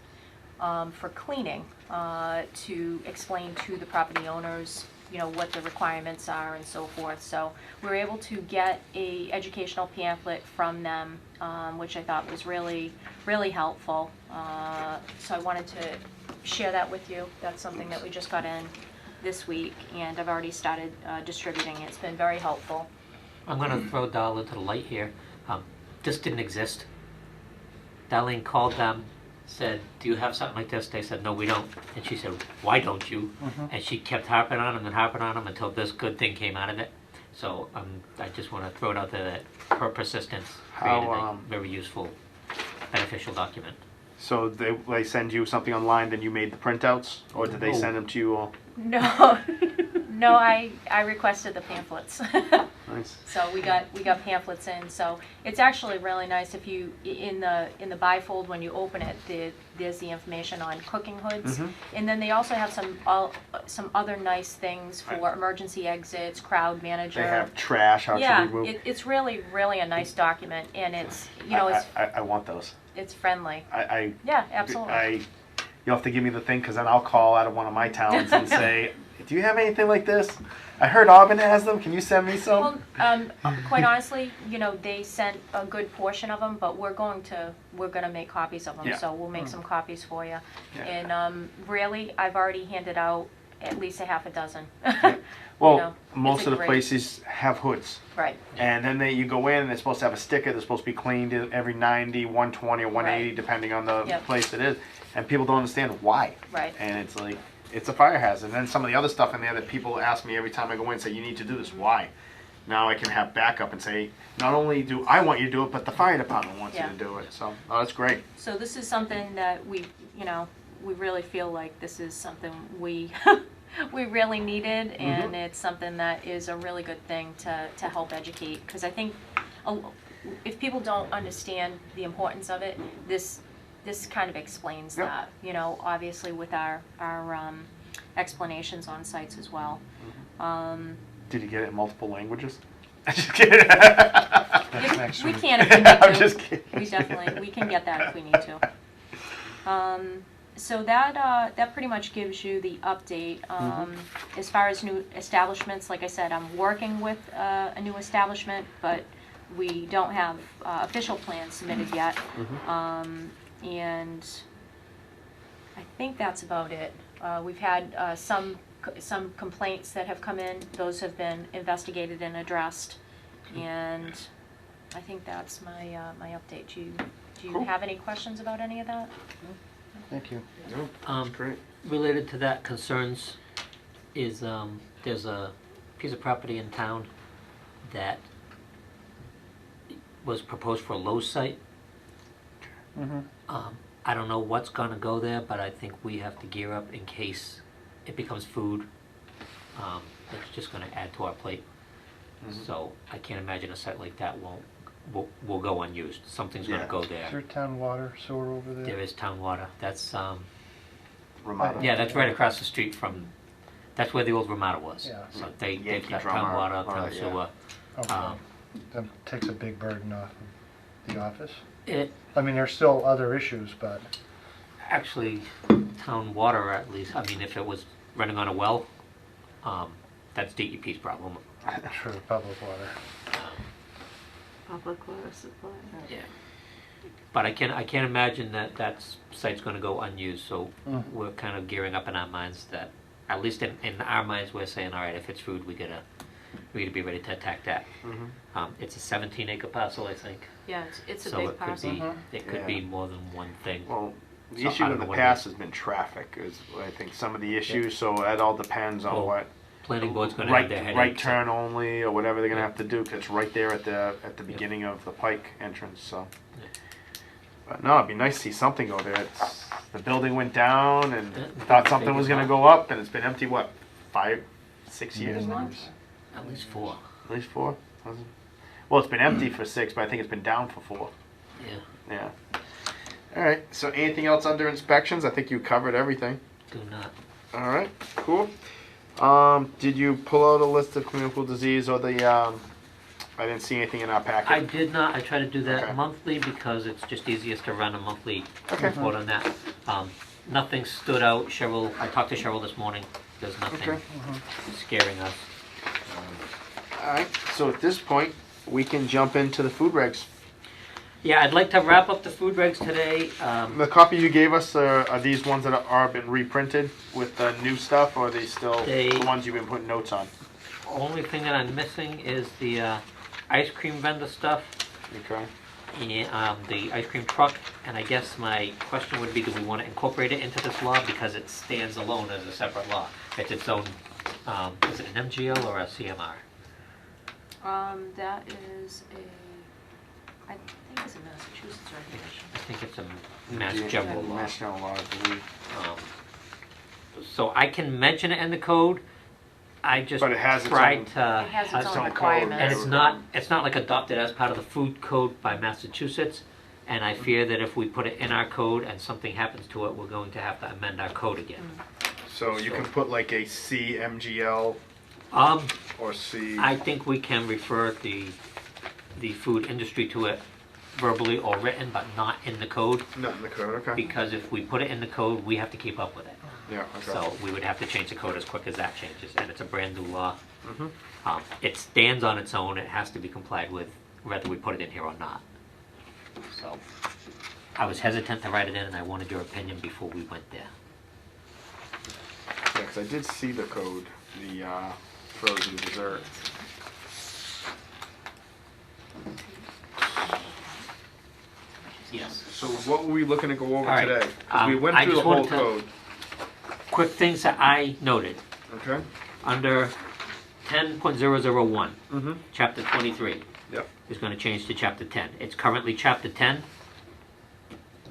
E: for cleaning, to explain to the property owners, what the requirements are and so forth. So we were able to get a educational pamphlet from them, which I thought was really, really helpful. So I wanted to share that with you. That's something that we just got in this week, and I've already started distributing it. It's been very helpful.
B: I'm gonna throw Darla into the light here. This didn't exist. Darlene called them, said, "Do you have something like this?" They said, "No, we don't." And she said, "Why don't you?" And she kept harping on them and harping on them until this good thing came out of it. So I just want to throw it out there that her persistence created a very useful, beneficial document.
A: So they send you something online, then you made the printouts, or did they send them to you all?
E: No, no, I requested the pamphlets.
A: Nice.
E: So we got pamphlets in. So it's actually really nice if you in the bifold when you open it, there's the information on cooking hoods, and then they also have some other nice things for emergency exits, crowd manager.
A: They have trash how to remove.
E: Yeah, it's really a nice document, and it's it's
A: I want those.
E: it's friendly.
A: Yeah,
E: absolutely.
A: You'll have to give me the thing, because then I'll call out of one of my towns and say, "Do you have anything like this? I heard Auburn has them. Can you send me some?"
E: Well, quite honestly, they sent a good portion of them, but we're gonna make copies of them.
A: Yeah.
E: So we'll make some copies for you.
A: Yeah.
E: And really, I've already handed out at least a half a dozen.
A: Well,
E: it's
A: most
E: a
A: of the
E: great-
A: places have hoods.
E: Right.
A: And then you go in, and they're supposed to have a sticker. They're supposed to be cleaned every 90, 120, or 180,
E: Right.
A: depending on the
E: Yep.
A: place it is. And people don't understand why.
E: Right.
A: And it's like, it's a fire hazard. And then some of the other stuff in there that people ask me every time I go in, say, "You need to do this. Why?" Now I can have backup and say, not only do I want you to do it, but the fire department wants
E: Yeah.
A: you to do it. So, that's great.
E: So this is something that we really feel like this is something we we really needed, and it's something that is a really good thing to help educate, because I think if people don't understand the importance of it, this kind of explains
A: Yep.
E: that, obviously with our explanations on sites as well.
A: Did you get it in multiple languages? Just kidding.
C: That's next
E: We
C: week.
E: can if we need to.
A: I'm just kidding.
E: We can get that if we need to. So that pretty much gives you the update. As far as new establishments, like I said, I'm working with a new establishment, but we don't have official plans submitted yet. And I think that's about it. We've had some complaints that have come in. Those have been investigated and addressed. And I think that's my my update. Do you
A: Cool.
E: have any questions about any of that?
C: Thank you.
A: Great.
B: Related to that concerns is, there's a piece of property in town that was proposed for a Lowe's site. I don't know what's gonna go there, but I think we have to gear up in case it becomes food. It's just gonna add to our plate. So I can't imagine a site like that will go unused. Something's gonna
A: Yeah.
B: go
C: Is there
B: there.
C: town water, sewer over there?
B: There is town water. That's,
A: Ramada.
B: yeah, that's right across the street from, that's where the old Ramada was.
C: Yeah.
B: So they've
A: Yankee
B: got
A: Drummer,
B: town water,
A: all
B: town
A: that, yeah.
B: sewer.
C: Okay. That takes a big burden off of the office.
B: It,
C: I mean, there's still other issues, but
B: actually, town water at least, I mean, if it was running on a well, that's DEP's problem.
C: true, public water.
D: Public water supply.
B: Yeah. But I can't imagine that site's gonna go unused, so we're kind of gearing up in our minds that, at least in our minds, we're saying, all right, if it's food, we gotta be ready to attack that. It's a 17-acre parcel, I think.
E: Yeah, it's a
B: So
E: big
B: it could
E: parcel.
B: be, it could be more than one thing.
A: Well, the
B: So
A: issue
B: I
A: in
B: don't
A: the
B: know what
A: past
B: it
A: has been traffic. Is I think some of the issues. So that all depends on
B: Well,
A: what
B: Planning board's gonna
A: right
B: have their headaches.
A: right turn only or whatever they're gonna
B: Yeah.
A: have to do because it's right there at the beginning of the Pike entrance. So,
B: Yeah.
A: but no, it'd be nice to see something go there. It's the building went down and
B: Yeah,
A: thought something was gonna go up and it's been empty. What 5, 6 years now?
B: At least 4.
A: At least 4. Well, it's been empty for 6, but I think it's been down for 4.
B: Yeah,
A: Yeah. All right. So anything else under inspections? I think you covered everything.
B: do not.
A: All right. Cool. Did you pull out a list of communicable disease or the? I didn't see anything in our packet.
B: I did not. I try to do that
A: Okay.
B: monthly because it's just easiest to run a monthly
A: Okay.
B: report on that. Nothing stood out. Cheryl, I talked to Cheryl this morning. There's nothing
A: Okay.
B: scaring us.
A: All right. So at this point, we can jump into the food regs.
B: Yeah, I'd like to wrap up the food regs today.
A: The copy you gave us are these ones that are been reprinted with the new stuff, or are they still
B: They-
A: the ones you've been putting notes on?
B: Only thing that I'm missing is the ice cream vendor stuff
A: Okay.
B: and the ice cream truck. And I guess my question would be, do we want to incorporate it into this law because it stands alone as a separate law? It's its own. Is it an MGL or a CMR?
E: That is I think it's a Massachusetts regulation.
B: I think it's a Mass General law.
A: Mass General law, I believe.
B: So I can mention it in the code. I just
A: But it has its
B: tried
A: own-
B: to.
E: It has its
A: its
E: own
A: own code,
E: requirements.
B: And it's not like adopted as part of the food code by Massachusetts. And I fear that if we put it in our code and something happens to it, we're going to have to amend our code again.
A: So you can put like a CMGL or C.
B: I think we can refer the food industry to it verbally or written, but not in the code.
A: Not in the code. Okay.
B: Because if we put it in the code, we have to keep up with it.
A: Yeah. Okay.
B: So we would have to change the code as quick as that changes, and it's a brand new law.
A: Mhm.
B: It stands on its own, it has to be complied with, whether we put it in here or not. So, I was hesitant to write it in, and I wanted your opinion before we went there.
A: Yeah, because I did see the code, the frozen dessert.
B: Yes.
A: So what were we looking to go over
B: All right.
A: today? 'Cause we went
B: I
A: through the
B: just
A: whole
B: wanted to-
A: code.
B: Quick things that I noted,
A: Okay.
B: under 10.001,
A: Mm-hmm.
B: chapter 23.
A: Yep.
B: Is gonna change to chapter 10. It's currently chapter 10.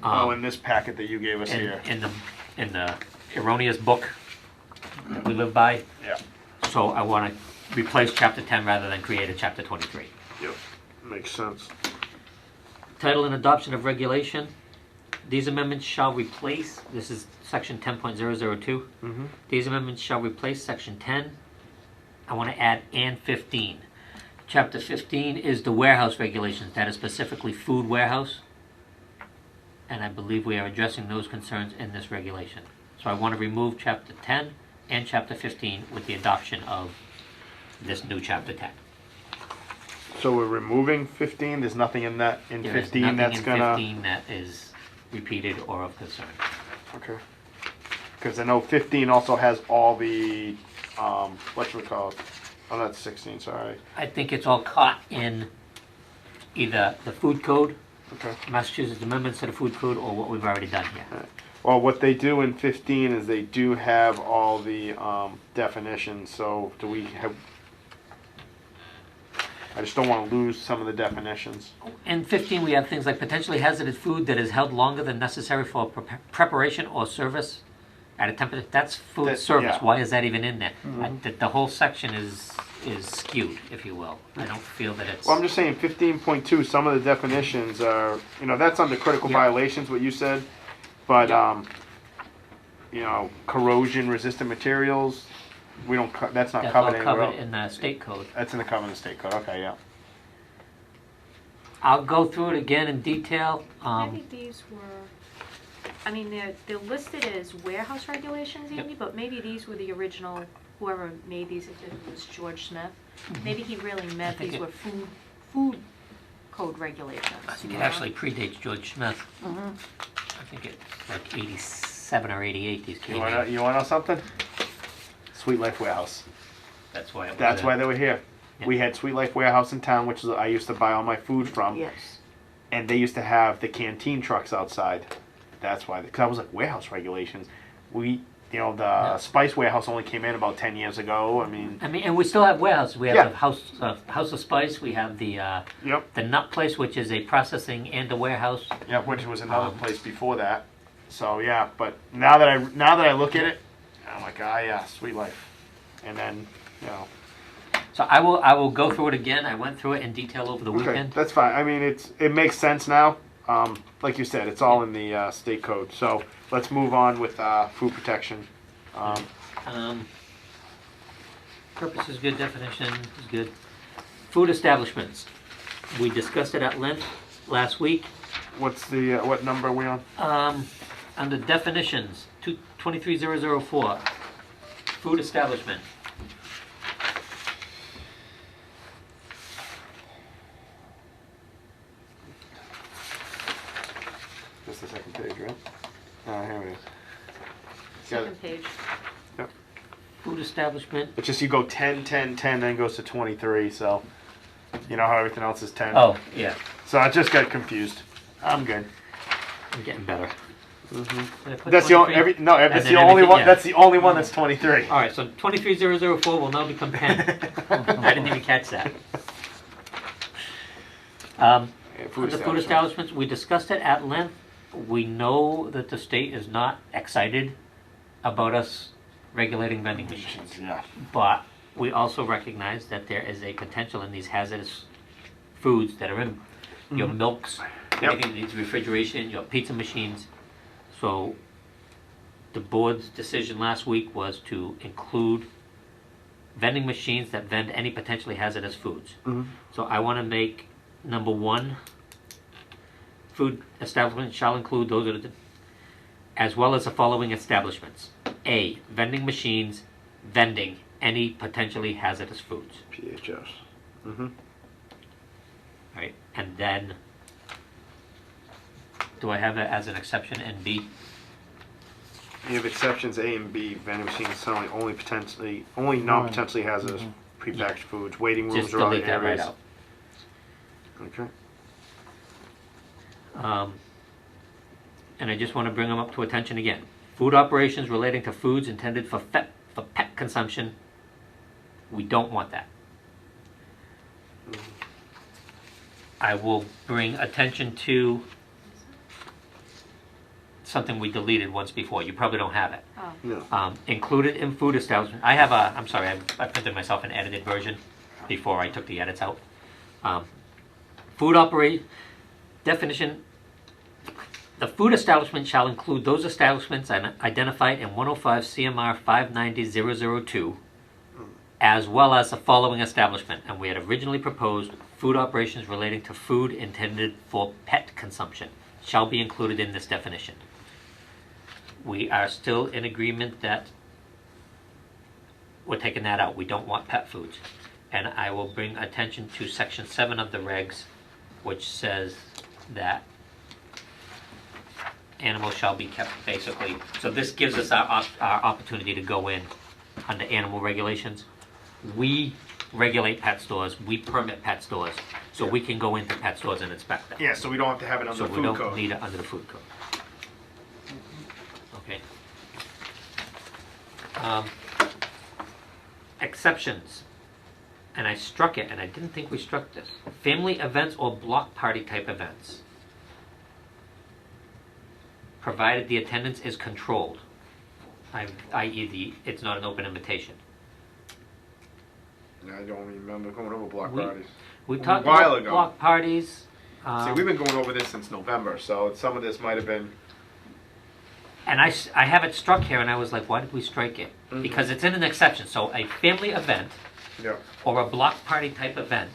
A: Oh, in this packet that you gave us here.
B: in the erroneous book that we live by.
A: Yeah.
B: So I want to replace chapter 10 rather than create a chapter 23.
A: Yep. Makes sense.
B: Title and adoption of regulation. These amendments shall replace, this is section 10.002.
A: Mm-hmm.
B: These amendments shall replace section 10. I want to add and 15. Chapter 15 is the warehouse regulations, that is specifically food warehouse. And I believe we are addressing those concerns in this regulation. So I want to remove Chapter 10 and Chapter 15 with the adoption of this new Chapter 10.
A: So we're removing 15, there's nothing in that, in
B: There is
A: 15
B: nothing
A: that's
B: in
A: gonna...
B: 15 that is repeated or of concern.
A: Okay. Because I know 15 also has all the, whatchamacallit. Oh, that's 16, sorry.
B: I think it's all caught in either the food code,
A: Okay.
B: Massachusetts amendments to the food code, or what we've already done here.
A: Well, what they do in 15 is they do have all the definitions, so do we have... I just don't want to lose some of the definitions.
B: In 15, we have things like potentially hazardous food that is held longer than necessary for preparation or service at a temperature. That's food
A: That-
B: service.
A: yeah.
B: Why is that even in there? The whole section is skewed, if you will. I don't feel that it's...
A: Well, I'm just saying 15.2, some of the definitions are, you know, that's under critical
B: Yeah.
A: violations, what you said. But,
B: Yeah.
A: you know, corrosion resistant materials, we don't, that's not
B: That's all
A: covered anywhere
B: covered
A: else.
B: in the state code.
A: That's in the covenant state code, okay, yeah.
B: I'll go through it again in detail.
E: Maybe these were, I mean, they're listed as warehouse regulations,
B: Yep.
E: Andy, but maybe these were the original, whoever made these, if it was George Smith. Maybe he really meant
B: think
E: these
B: it-
E: were food code regulations.
B: I think
E: you
B: it
E: know?
B: actually predates George Smith. I think it's like 87 or 88 these came in.
A: You wanna know something? Sweet Life Warehouse.
B: That's why it was
A: That's
B: a-
A: why they were here.
B: Yeah.
A: We had Sweet Life Warehouse in town, which is I used to buy all my food from.
D: Yes.
A: And they used to have the canteen trucks outside. That's why, because I was like, warehouse regulations. We, you know, the
B: Yeah.
A: Spice Warehouse only came in about 10 years ago. I mean,
B: and we still have warehouses. We have
A: Yeah.
B: the House of Spice. We have the
A: yep,
B: Nut Place, which is a processing and a warehouse.
A: yep, which was another place before that. So yeah, but now that I look at it, I'm like, ah, yeah, Sweet Life. And then, you know,
B: So I will go through it again. I went through it in detail over the
A: okay,
B: weekend.
A: that's fine. I mean, it makes sense now. Like you said, it's all in the state code. So let's move on with food protection.
B: Purpose is good. Definition is good. Food establishments. We discussed it at length last week.
A: What's the what number are we on?
B: Under definitions, 23004, food establishment.
A: Just the second page, right? Here it is.
E: Second page.
B: Food establishment.
A: It's just you go 10, 10, 10, then it goes to 23, so you know how everything else is 10.
B: Oh, yeah.
A: So I just got confused. I'm good.
B: I'm getting better. Did I put
A: That's the only
B: 23?
A: that's
B: then
A: the only
B: everything-
A: one.
B: yeah.
A: That's the only one that's 23.
B: All right, so 23004 will now become 10. I didn't even catch that.
A: Yeah,
B: Under food establishments, we discussed it at length. We know that the state is not excited about us regulating vending machines.
A: Yeah.
B: But we also recognize that there is a potential in these hazardous foods that are in your milks,
A: Yep.
B: anything that needs refrigeration, your pizza machines. So the board's decision last week was to include vending machines that vend any potentially hazardous foods.
A: Mhm.
B: So I want to make number 1, food establishment shall include those are the, as well as the following establishments. A, vending machines vending any potentially hazardous foods.
A: PHS. Mm-hmm.
B: Right, and then, do I have it as an exception in B?
A: You have exceptions A and B. Vending machines selling only non-potentially hazardous prepackaged foods, waiting rooms
B: Just
A: or other
B: delete that right
A: areas.
B: out.
A: Okay.
B: And I just want to bring them up to attention again. Food operations relating to foods intended for pet consumption, we don't want that. I will bring attention to something we deleted once before. You probably don't have it.
E: Oh,
A: No.
B: Included in food establishment. I have a, I'm sorry, I printed myself an edited version before I took the edits out. Food operate, definition, the food establishment shall include those establishments identified in 105 CMR 590002 as well as the following establishment, and we had originally proposed food operations relating to food intended for pet consumption shall be included in this definition. We are still in agreement that we're taking that out. We don't want pet foods. And I will bring attention to section 7 of the regs, which says that animals shall be kept, basically. So this gives us our opportunity to go in under animal regulations. We regulate pet stores, we permit pet stores, so we can go into pet stores and inspect them.
A: Yeah, so we don't have to have it under
B: So
A: the
B: we
A: food
B: don't
A: code.
B: need it under the food code. Okay. Exceptions. And I struck it, and I didn't think we struck this. Family events or block party type events, provided the attendance is controlled, i.e. it's not an open invitation.
A: I don't remember going over block
B: We-
A: parties.
B: We
A: A
B: talked
A: while
B: about
A: ago.
B: block parties.
A: See, we've been going over this since November, so some of this might have been.
B: And I have it struck here, and I was like, why did we strike it?
A: Mhm.
B: Because it's in an exception. So a family event
A: Yeah.
B: or a block party type event,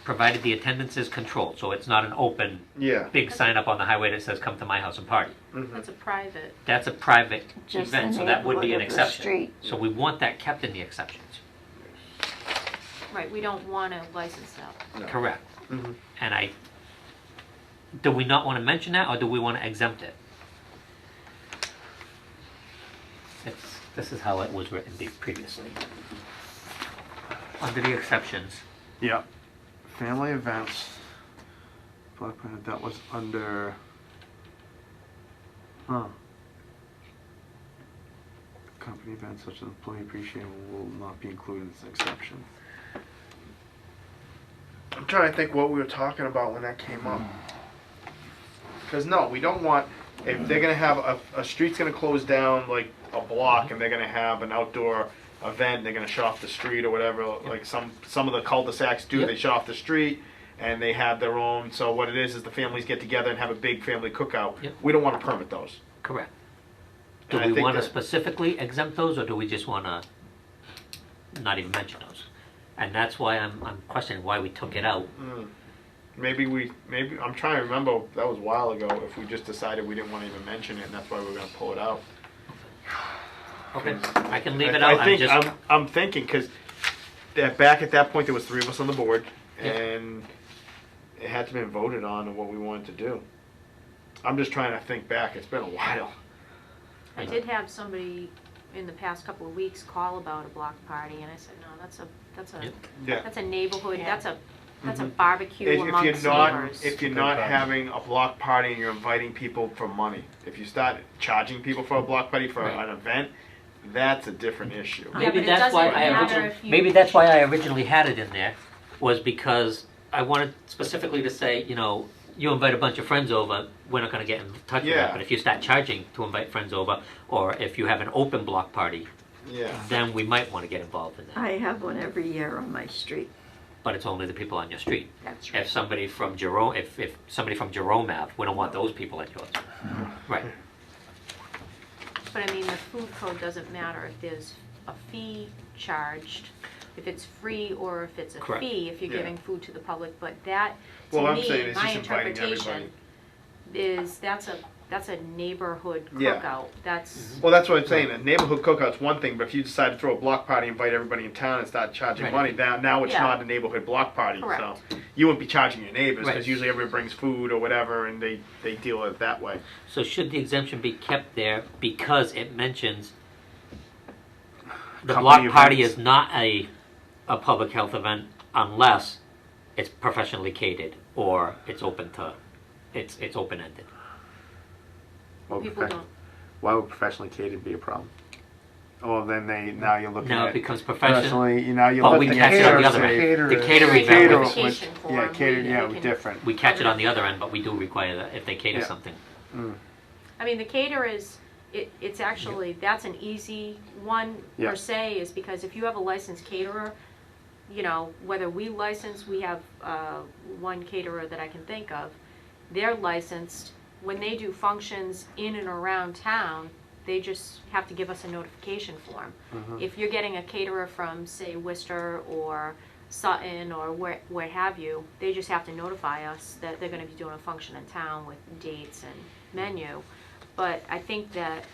B: provided the attendance is controlled. So it's not an open,
A: Yeah.
B: big sign up on the highway that says, come to my house and party.
A: Mhm.
E: That's a private.
B: That's a private
D: Just
B: event,
D: the
B: so that would be an
D: neighborhood of the
B: exception.
D: street.
B: So we want that kept in the exceptions.
E: Right, we don't want to license that.
A: No.
B: Correct.
A: Mhm.
B: And do we not want to mention that, or do we want to exempt it? This is how it was written previously. Under the exceptions.
A: Yeah. Family events. Block party, that was under. Huh. Company events such as employee appreciation will not be included as an exception. I'm trying to think what we were talking about when that came up. Because no, we don't want, if they're gonna have a street's gonna close down like a block and they're gonna have an outdoor event, they're gonna shut off the street or whatever, like some of the cul-de-sacs do,
B: Yep.
A: they shut off the street and they have their own, so what it is the families get together and have a big family cookout.
B: Yep.
A: We don't wanna permit those.
B: Correct. Do
A: And I
B: we
A: think
B: want to
A: that-
B: specifically exempt those, or do we just want to not even mention those? And that's why I'm questioning why we took it out.
A: Maybe I'm trying to remember, that was a while ago, if we just decided we didn't wanna even mention it and that's why we were gonna pull it out.
B: Okay, I can leave it
A: I
B: out.
A: think
B: I'm just,
A: I'm thinking because back at that point there was 3 of us on the board,
B: Yeah.
A: and it had to be voted on what we wanted to do. I'm just trying to think back. It's been a while.
E: I did have somebody in the past couple of weeks call about a block party, and I said, no, that's a
B: Yep.
A: Yeah.
E: that's a neighborhood,
D: Yeah.
E: that's a barbecue
A: If
E: amongst
A: you're not
E: neighbors.
A: if you're
C: Good
A: not
C: party.
A: having a block party and you're inviting people for money, if you start charging people for a block party for
B: Right.
A: an event, that's a different issue.
E: Yeah,
B: maybe
E: but it
B: that's why
E: doesn't
B: I
E: matter
B: originally,
E: if you-
B: maybe that's why I originally had it in there, was because I wanted specifically to say, you invite a bunch of friends over, we're not going to get in touch with
A: Yeah.
B: that. But if you start charging to invite friends over, or if you have an open block party,
A: Yeah.
B: then we might want to get involved in that.
D: I have one every year on my street.
B: But it's only the people on your street.
D: That's right.
B: If somebody from Jerome, if somebody from Jerome Ave, we don't want those people at yours. Right.
E: But I mean, the food code doesn't matter if there's a fee charged, if it's free or if it's a
B: Correct.
E: fee, if you're
A: Yeah.
E: giving food to the public, but that,
A: Well,
E: to
A: I'm saying
E: me,
A: it's
E: my
A: just inviting
E: interpretation is that's a neighborhood
A: Yeah.
E: cookout, that's,
A: Well, that's what I'm saying. A neighborhood cookout's one thing, but if you decide to throw a block party, invite everybody in town, and start charging
B: Right.
A: money, now it's
E: Yeah.
A: not a neighborhood block party.
E: Correct.
A: So you wouldn't be charging your neighbors
B: Right.
A: because usually everybody brings food or whatever, and they deal with it that way.
B: So should the exemption be kept there because it mentions the
A: Company
B: block party
A: events.
B: is not a public health event unless it's professionally catered or it's open to, it's open-ended.
E: people don't,
A: Why would professionally catered be a problem? Oh, then now you're looking
B: Now it
A: at
B: becomes professional.
A: Now you're
B: But we
A: looking
B: catch it on the other
C: caterer-
B: end. The
C: caterer-
B: catering
A: Caterer
B: event,
A: with-
E: Vacation for
A: yeah,
E: them,
A: catered,
E: we
A: yeah,
E: can-
A: different.
B: we catch it on the other end, but we do require that if they cater
A: Yeah.
B: something.
E: I mean, the caterer is, it's actually, that's an easy one
A: Yeah.
E: per se, is because if you have a licensed caterer, whether we license, we have one caterer that I can think of, they're licensed, when they do functions in and around town, they just have to give us a notification form. If you're getting a caterer from, say, Worcester or Sutton or where have you, they just have to notify us that they're gonna be doing a function in town with dates and menu. But I think that,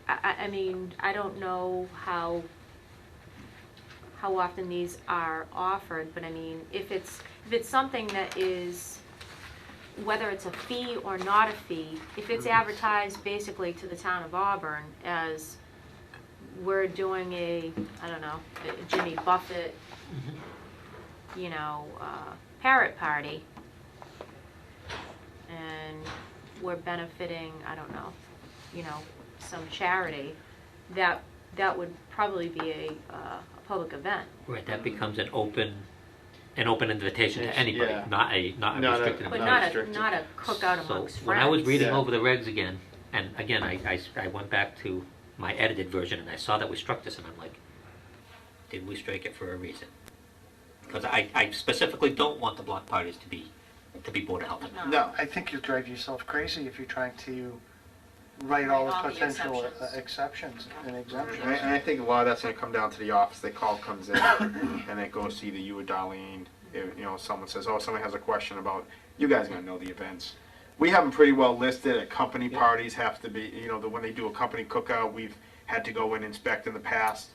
E: I mean, I don't know how often these are offered, but I mean, if it's something that is, whether it's a fee or not a fee, if it's advertised basically to the town of Auburn as we're doing a, I don't know, a Jimmy Buffett, you know, parrot party, and we're benefiting, I don't know, you know, some charity, that would probably be a public event.
B: Right, that becomes an open invitation to anybody,
A: Yeah.
B: not a
A: Not
B: restricted
A: a-
E: But
B: event.
E: not
A: restricted.
E: not a cookout amongst
B: So
E: friends.
B: when I was reading
A: Yeah.
B: over the regs again, and again, I went back to my edited version and I saw that we struck this and I'm like, did we strike it for a reason? Because I specifically don't want the block parties to be Board of Health.
A: No.
C: I think you'll drive yourself crazy if you're trying to write all the
F: Write all the
C: potential
F: exceptions.
C: exceptions and exemptions.
A: And I think a lot of that's gonna come down to the office, the call comes in, and it goes to either you or Darlene. If, you know, someone says, oh, somebody has a question about, you guys are gonna know the events. We have them pretty well listed, at company parties have to be, you know, when they do a company cookout, we've had to go and inspect in the past.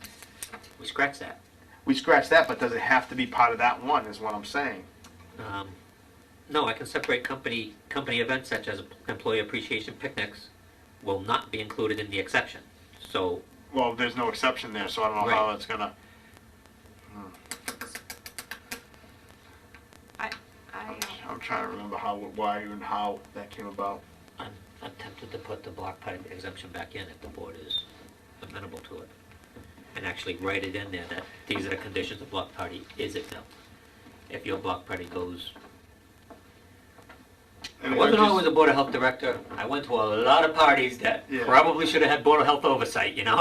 B: We scratched that.
A: We scratch that, but does it have to be part of that one, is what I'm saying.
B: No, I can separate company events such as employee appreciation picnics will not be included in the exception. So,
A: Well, there's no exception there, so I don't know how
B: Right.
A: it's gonna, I'm trying to remember why and how that came about.
B: I'm tempted to put the block party exemption back in if the board is amenable to it. And actually write it in there that these are the conditions a block party is exempt. If your block party goes,
A: And
B: I
A: it
B: wasn't
A: just-
B: always a Board of Health director, I went to a lot of parties that
A: Yeah.
B: probably should have had Board of Health oversight, you know?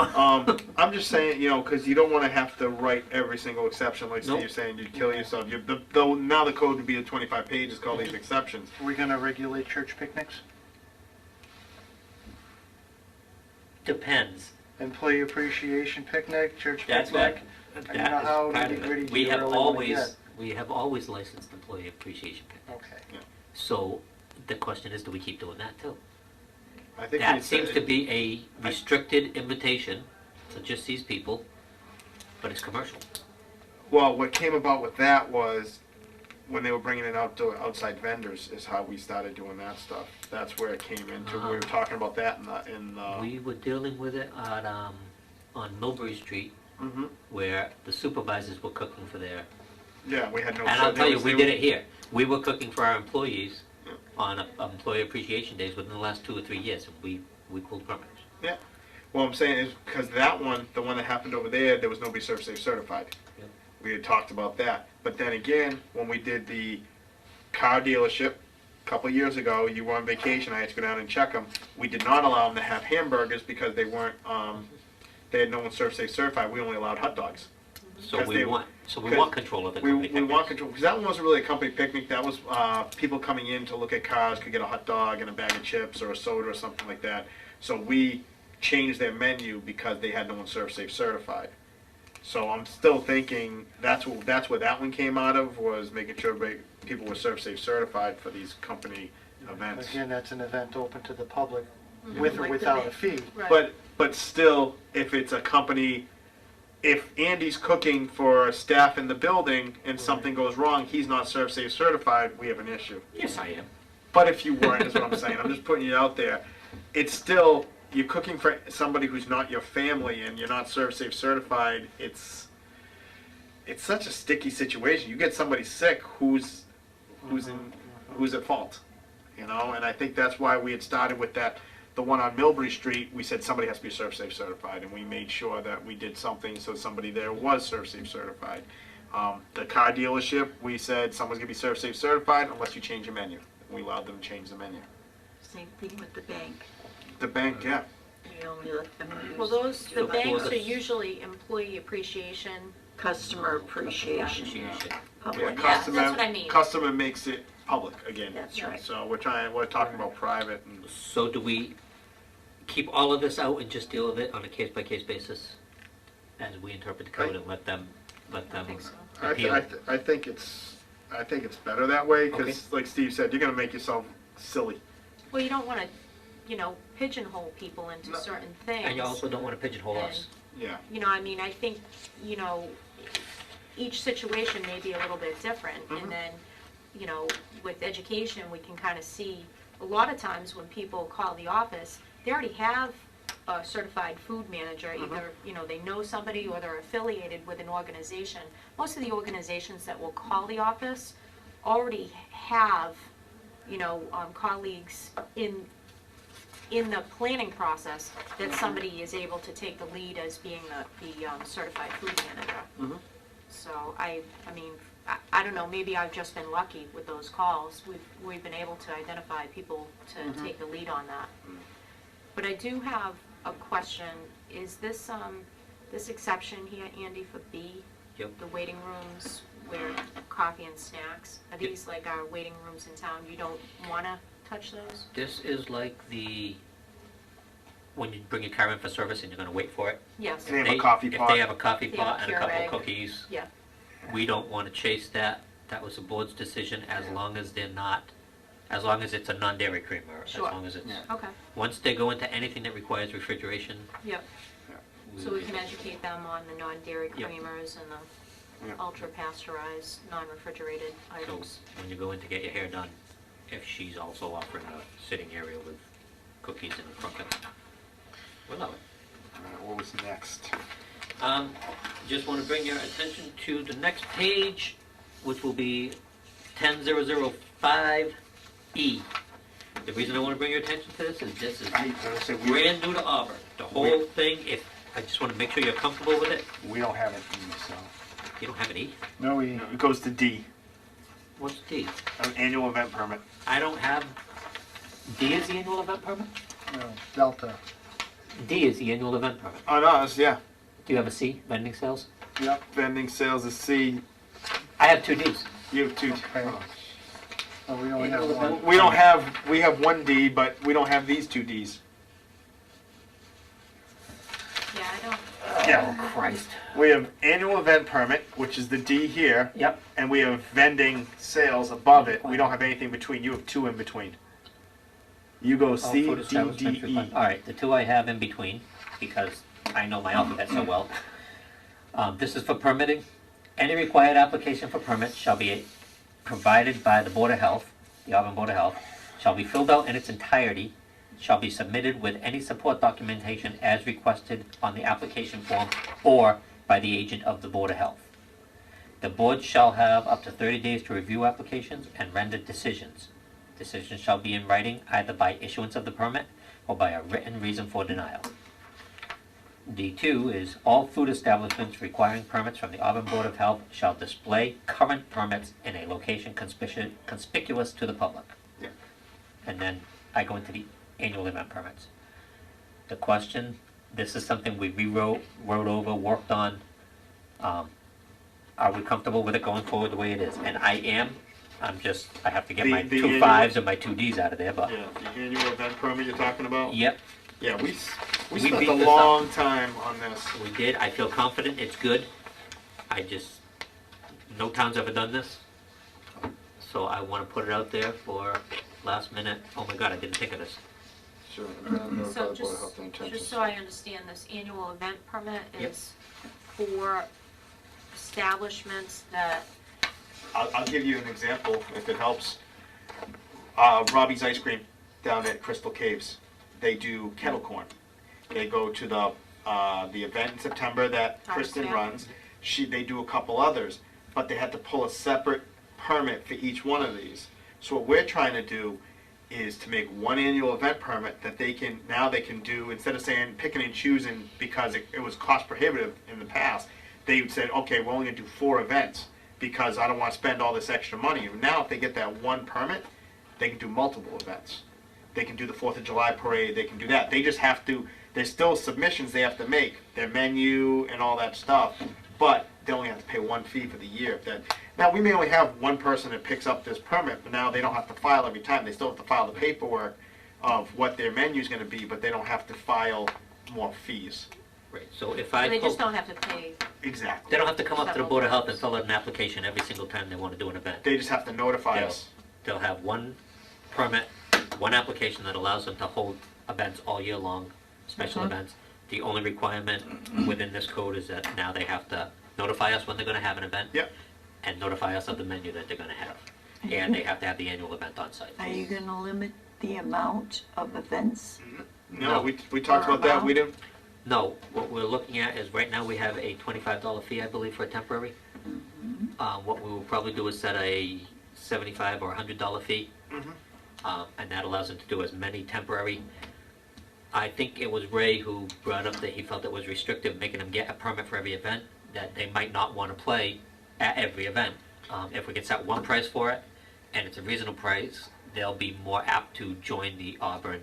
A: I'm just saying, you know, because you don't want to have to write every single exception, like
B: Nope.
A: Steve's saying, you'd kill yourself. Though now the code would be the 25 pages, called these exceptions.
C: Are we gonna regulate church picnics?
B: Depends.
C: Employee appreciation picnic, church
B: That's what,
C: picnic?
B: that
C: You know
B: is
C: how
B: part of
C: nitty-gritty
B: it.
C: do
B: We
C: you
B: have
C: really wanna
B: always, we have always licensed employee appreciation picnics.
C: Okay.
B: So the question is, do we keep doing that too?
A: I think
B: That
A: we
B: seems
A: said-
B: to be a restricted invitation to just these people, but it's commercial.
A: Well, what came about with that was when they were bringing in outside vendors is how we started doing that stuff. That's where it came into. We were talking about that in the.
B: We were dealing with it on Millbury Street,
A: Mhm.
B: where the supervisors were cooking for their,
A: Yeah, we had no.
B: and I'll
A: there
B: tell you,
A: was-
B: we
A: there
B: did
A: was-
B: it here. We were cooking for our employees
A: Yeah.
B: on employee appreciation days within the last 2 or 3 years, and we pulled permits.
A: Yeah. What I'm saying is because that one, the one that happened over there was nobody Serve Safe certified.
B: Yep.
A: We had talked about that. But then again, when we did the car dealership a couple of years ago, you were on vacation, I had to go down and check them. We did not allow them to have hamburgers because they weren't, they had no one Serve Safe certified. We only allowed hot dogs.
B: So
A: 'Cause
B: we
A: they-
B: want
A: because
B: control of the
A: We
B: company
A: want
B: picnics.
A: control, because that one wasn't really a company picnic. That was people coming in to look at cars, could get a hot dog and a bag of chips or a soda or something like that. So we changed their menu because they had no one Serve Safe certified. So I'm still thinking that's where that one came out of, was making sure people were Serve Safe certified for these company events.
C: Again, that's an event open to the public
B: Mm-hmm.
C: with or
F: Like the
C: without a
F: big-
C: fee.
F: Right.
A: But still, if it's a company, if Andy's cooking for staff in the building and something goes wrong, he's not Serve Safe certified, we have an issue.
B: Yes, I am.
A: But if you weren't, is what I'm saying. I'm just putting it out there. It's still, you're cooking for somebody who's not your family and you're not Serve Safe certified. It's such a sticky situation. You get somebody sick who's at fault, you know. And I think that's why we had started with that. The one on Millbury Street, we said somebody has to be Serve Safe certified, and we made sure that we did something so somebody there was Serve Safe certified. The car dealership, we said someone's gonna be Serve Safe certified unless you change your menu. We allowed them to change the menu.
F: Same thing with the bank.
A: The bank, yeah.
F: We only let them
E: Well,
F: use
E: the
B: So
E: banks
B: for
E: are
B: the-
E: usually employee appreciation.
F: customer appreciation.
B: Appreciation.
F: Public.
A: Customer,
E: that's what I mean.
A: Customer makes it public again.
F: That's right.
A: So we're talking about private and,
B: So do we keep all of this out and just deal with it on a case-by-case basis as we interpret the code and let them appeal?
A: I think it's better that way, because
B: Okay.
A: like Steve said, you're gonna make yourself silly.
E: Well, you don't wanna, pigeonhole people into
A: No.
E: certain things.
B: And you also don't want to pigeonhole us.
A: Yeah.
E: I think, each situation may be a little bit different,
A: Mhm.
E: and then, with education, we can kind of see, a lot of times when people call the office, they already have a certified food manager, either, they know somebody or they're affiliated with an organization. Most of the organizations that will call the office already have, colleagues in the planning process that somebody is able to take the lead as being the certified food manager.
A: Mhm.
E: So I don't know, maybe I've just been lucky with those calls. We've been able to identify people to take the lead on that. But I do have a question. Is this exception here, Andy, for B?
B: Yep.
E: The waiting rooms where coffee and snacks? Are these like our waiting rooms in town? You don't wanna touch those?
B: This is like when you bring your car in for service and you're gonna wait for it.
E: Yes.
A: They have a coffee
B: If
A: pot.
B: they have a coffee
E: They have
B: pot and a couple
E: Keurig.
B: of cookies,
E: Yeah.
B: we don't want to chase that. That was the board's decision, as long as it's a non-dairy creamer, as
E: Sure.
B: long as it's,
A: Yeah.
E: Okay,
B: once they go into anything that requires refrigeration.
E: yep. So we can educate them on the non-dairy
B: Yep.
E: creamers and the
A: Yep.
E: ultra-pasteurized, non-refrigerated
B: So
E: items.
B: when you go in to get your hair done, if she's also offering a sitting area with cookies and a crumpet, we'll allow it.
A: Alright, what was next?
B: Just want to bring your attention to the next page, which will be 10005E. The reason I want to bring your attention to this is this is brand new to Auburn. The whole thing, I just want to make sure you're comfortable with it.
A: We don't have an E, so.
B: You don't have an E?
C: No,
A: It goes to D,
B: What's D?
A: an annual event permit.
B: I don't have, D is the annual event permit?
C: no, Delta.
B: D is the annual event permit.
A: On us, yeah.
B: Do you have a C, vending sales?
A: Yep. Vending sales is C.
B: I have two Ds.
A: You have two.
C: Okay. Oh, we only have
B: Annual
C: one.
B: event-
A: We have one D, but we don't have these two Ds.
E: Yeah, I don't,
A: Yeah.
B: Oh, Christ.
A: We have annual event permit, which is the D here,
B: Yep.
A: and we have vending sales above it. We don't have anything between. You have two in between. You go
B: All
A: C,
B: food
A: D,
B: establishments
A: D,
B: require-
A: E.
B: All right, the two I have in between, because I know my alphabet so well. This is for permitting. Any required application for permit shall be provided by the Board of Health, the Auburn Board of Health, shall be filled out in its entirety, shall be submitted with any support documentation as requested on the application form or by the agent of the Board of Health. The board shall have up to 30 days to review applications and render decisions. Decisions shall be in writing either by issuance of the permit or by a written reason for denial. D2 is all food establishments requiring permits from the Auburn Board of Health shall display current permits in a location conspicuous to the public.
A: Yeah.
B: And then I go into the annual event permits. The question, this is something we rewrote, wrote over, worked on. Are we comfortable with it going forward the way it is? And I am. I have to get my
A: The
B: two
A: annual-
B: 5s and my two Ds out of there, but,
A: Yeah, the annual event permit you're talking about?
B: yep,
A: Yeah, we
B: We
A: spent
B: beat
A: a
B: this
A: long time on this.
B: we did. I feel confident, it's good. No town's ever done this. So I want to put it out there for last minute. Oh my God, I didn't think of this.
A: Sure.
E: so just so I understand, this annual event permit
B: Yep.
E: is for establishments that,
A: I'll give you an example if it helps. Robbie's Ice Cream down at Crystal Caves, they do kettle corn. They go to the event in September that Kristen
E: Understand.
A: runs. They do a couple others, but they had to pull a separate permit for each one of these. So what we're trying to do is to make one annual event permit that they can do, instead of saying picking and choosing because it was cost prohibitive in the past. They said, okay, we're only gonna do 4 events because I don't want to spend all this extra money. Now, if they get that one permit, they can do multiple events. They can do the 4th of July parade, they can do that. They just have to, there's still submissions they have to make, their menu and all that stuff, but they only have to pay one fee for the year. Now, we may only have one person that picks up this permit, but now they don't have to file every time. They still have to file the paperwork of what their menu's gonna be, but they don't have to file more fees.
B: Right, so if
E: So
B: I,
E: they just
B: they
E: don't have to pay.
A: Exactly.
B: don't have to come up to the
E: Several
B: Board of Health and
E: times.
B: fill out an application every single time they wanna do an event.
A: They just have to notify
B: Yeah.
A: us.
B: They'll have one permit, one application that allows them to hold events all year long, special events. The only requirement within this code is that now they have to notify us when they're gonna have an event.
A: Yep.
B: And notify us of the menu that they're gonna have. And they have to have the annual event on site.
F: Are you gonna limit the amount of events?
A: No,
B: No.
A: we talked about that, we didn't,
B: No, what we're looking at is, right now, we have a $25 fee, I believe, for a temporary. What we will probably do is set a $75 or $100 fee. And that allows them to do as many temporary. I think it was Ray who brought up that he felt it was restrictive, making them get a permit for every event, that they might not want to play at every event. If we can set one price for it, and it's a reasonable price, they'll be more apt to join the Auburn,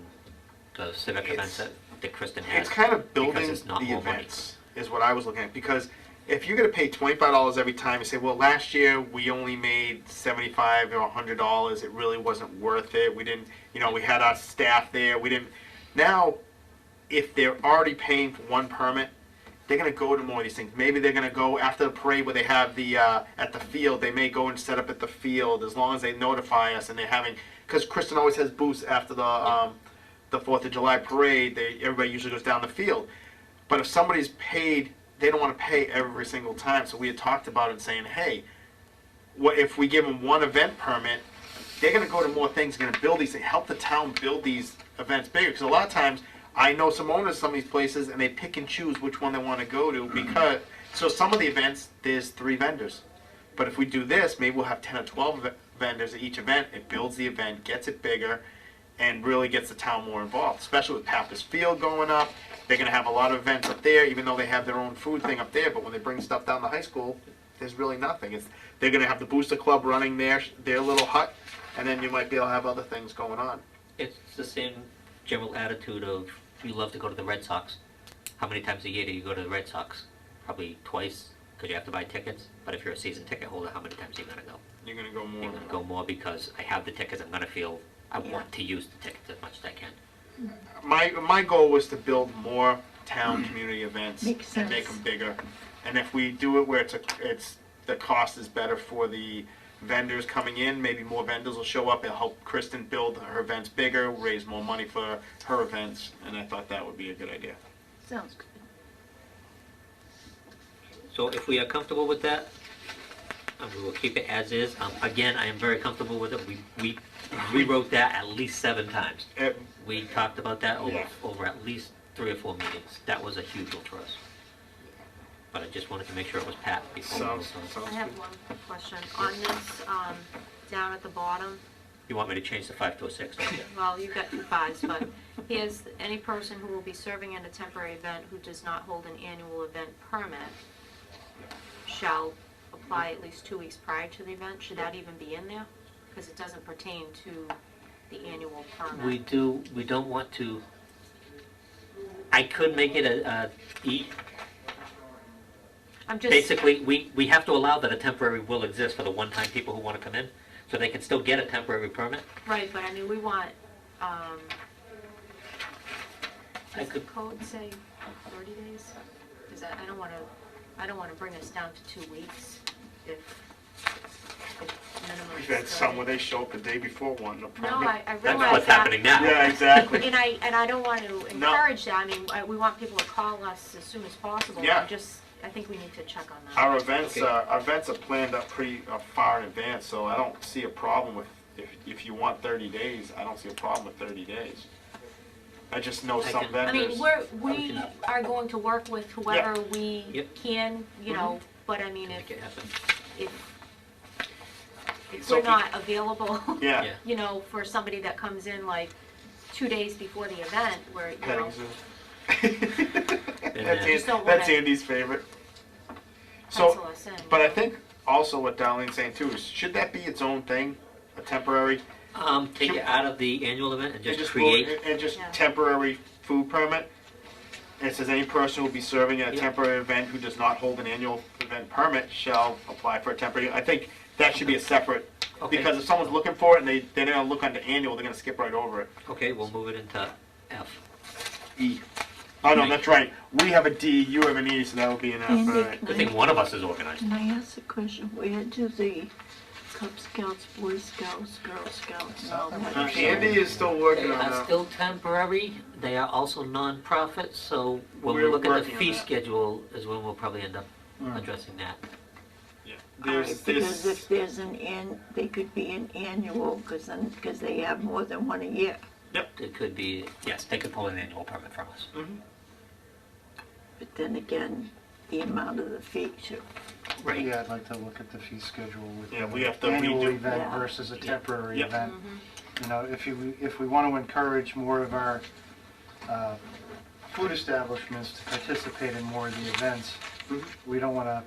B: the civic events that Kristen has.
A: it's kind of
B: because
A: building
B: it's not
A: the
B: more money.
A: events, is what I was looking at, because if you're gonna pay $25 every time, you say, well, last year we only made $75 or $100, it really wasn't worth it, we didn't, we had our staff there, we didn't, now, if they're already paying for one permit, they're gonna go to more of these things. Maybe they're gonna go after the parade where they have the, at the field, they may go and set up at the field, as long as they notify us and they're having, because Kristen always has booths after the 4th of July parade, everybody usually goes down the field. But if somebody's paid, they don't wanna pay every single time, so we had talked about it saying, hey, what if we give them one event permit, they're gonna go to more things, gonna build these things, help the town build these events bigger, because a lot of times, I know some owners of some of these places, and they pick and choose which one they want to go to, because, so some of the events, there's 3 vendors. But if we do this, maybe we'll have 10 or 12 vendors at each event, it builds the event, gets it bigger, and really gets the town more involved, especially with Pappas Field going up. They're gonna have a lot of events up there, even though they have their own food thing up there, but when they bring stuff down to high school, there's really nothing. They're gonna have the Booster Club running their little hut, and then you might be able to have other things going on.
B: It's the same general attitude of, you love to go to the Red Sox. How many times a year do you go to the Red Sox? Probably twice, because you have to buy tickets. But if you're a season ticket holder, how many times are you gonna go?
A: You're gonna go more.
B: You're gonna go more because I have the tickets, I'm gonna feel, I want to use the tickets as much as I can.
A: My goal was to build more town community events
F: Makes
A: and make
F: sense.
A: them bigger. And if we do it where the cost is better for the vendors coming in, maybe more vendors will show up, it'll help Kristen build her events bigger, raise more money for her events, and I thought that would be a good idea.
F: Sounds good.
B: So if we are comfortable with that, we will keep it as is. Again, I am very comfortable with it. We rewrote that at least 7 times. We talked about that over at least 3 or 4 meetings. That was a huge one for us. But I just wanted to make sure it was pat before we
A: Sounds
B: moved on.
E: I have
A: good.
E: one question. On this, down at the bottom,
B: You want me to change the 5 to a 6, don't you?
E: well, you've got 2 5s, but here's, any person who will be serving at a temporary event who does not hold an annual event permit shall apply at least 2 weeks prior to the event. Should that even be in there? Because it doesn't pertain to the annual permit.
B: We don't want to, I could make it a E.
E: I'm just,
B: Basically, we have to allow that a temporary will exist for the one-time people who want to come in, so they can still get a temporary permit.
E: right, but I mean, we want,
B: I
E: does the
B: could-
E: code say 30 days? Is that, I don't wanna bring us down to 2 weeks if minimum is
A: We've had some
E: 30.
A: where they show up the day before wanting a permit.
E: No, I
B: That's
E: realize
B: what's
E: that.
B: happening now.
A: Yeah, exactly.
E: And I don't want to encourage that, I mean, we want people to call us as soon as possible.
A: Yeah.
E: I think we need to check on that.
A: Our events,
B: Okay.
A: our events are planned up pretty far in advance, so I don't see a problem with, if you want 30 days, I don't see a problem with 30 days. I just know
B: I
A: some
B: can-
E: I
A: vendors.
E: mean, we are going to work with whoever we
B: Yep.
E: can, you know, but I mean,
B: Make it happen.
E: if
A: So
E: we're
A: if-
E: not available,
A: Yeah.
B: Yeah.
E: you know, for somebody that comes in like 2 days before the event, where, you know,
A: Petting zoo. That's,
B: Just
E: don't
A: That's
E: wanna-
A: Andy's favorite.
E: pencil
A: So,
E: us in.
A: but I think also what Darlene's saying too is, should that be its own thing, a temporary?
B: Take it out of the annual event and
A: and
B: just
A: go-
B: create,
A: And just
E: Yeah.
A: temporary food permit? And it says any person who will be serving at a
B: Yeah.
A: temporary event who does not hold an annual event permit shall apply for a temporary, I think that should be a separate
B: Okay.
A: Because if someone's looking for it and they're gonna look under annual, they're gonna skip right over it.
B: Okay, we'll move it into F.
A: E. Oh, no, that's right. We have a D, you have an E, so that would be an F,
F: Andy,
A: right?
B: Good thing one of us is organized.
F: Can I ask a question? Where do the Cub Scouts, Boy Scouts, Girl Scouts, and all that?
A: Andy is still working
B: They
A: on
B: are
A: that.
B: still temporary, they are also non-profit, so when we
A: We're
B: look at the
A: working on
B: fee
A: that.
B: schedule is when we'll probably end up addressing that.
A: There's
F: Because
A: this,
F: if there's they could be an annual, because they have more than one a year.
B: It could be, yes, they could pull an annual permit from us.
F: But then again, the amount of the fee too.
B: Right.
C: Yeah, I'd like to look at the fee schedule with
A: Yeah,
C: the
A: we have to
C: annual
A: redo-
C: event
F: Yeah.
C: versus a temporary
A: Yeah.
C: event. You know, if we want to encourage more of our food establishments to participate in more of the events, we don't want to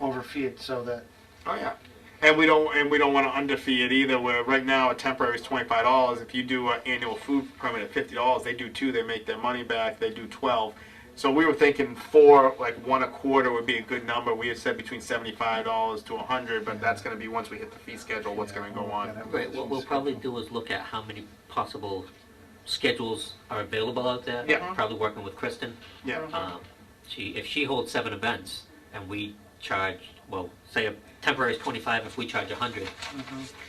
C: overfee it so that,
A: oh yeah. And we don't want to underfee it either, where right now a temporary is $25. If you do an annual food permit at $50, they do 2, they make their money back, they do 12. So we were thinking 4, like 1 a quarter would be a good number. We had said between $75 to 100, but that's going to be once we hit the fee schedule, what's going to go on.
B: Right, what we'll probably do is look at how many possible schedules are available out there.
A: Yeah.
B: Probably working with Kristen.
A: Yeah.
B: If she holds 7 events and we charge, well, say a temporary is 25, if we charge 100,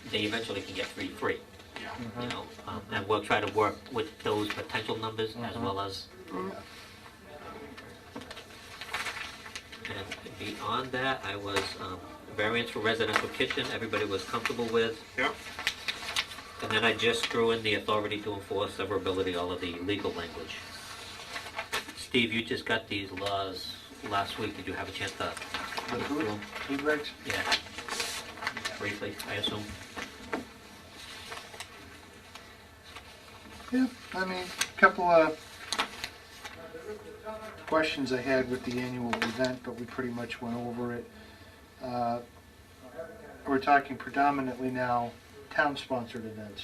B: they eventually can get 3 free.
A: Yeah.
B: You know, and we'll try to work with those potential numbers as well as. And beyond that, I was variance for residential kitchen. Everybody was comfortable with.
A: Yeah.
B: And then I just threw in the authority to enforce severability, all of the legal language. Steve, you just got these laws last week. Did you have a chance to
C: the
B: look through them?
C: food regs.
B: Yeah. Briefly, I assume.
C: Yeah, I mean, a couple of questions I had with the annual event, but we pretty much went over it. We're talking predominantly now town-sponsored events.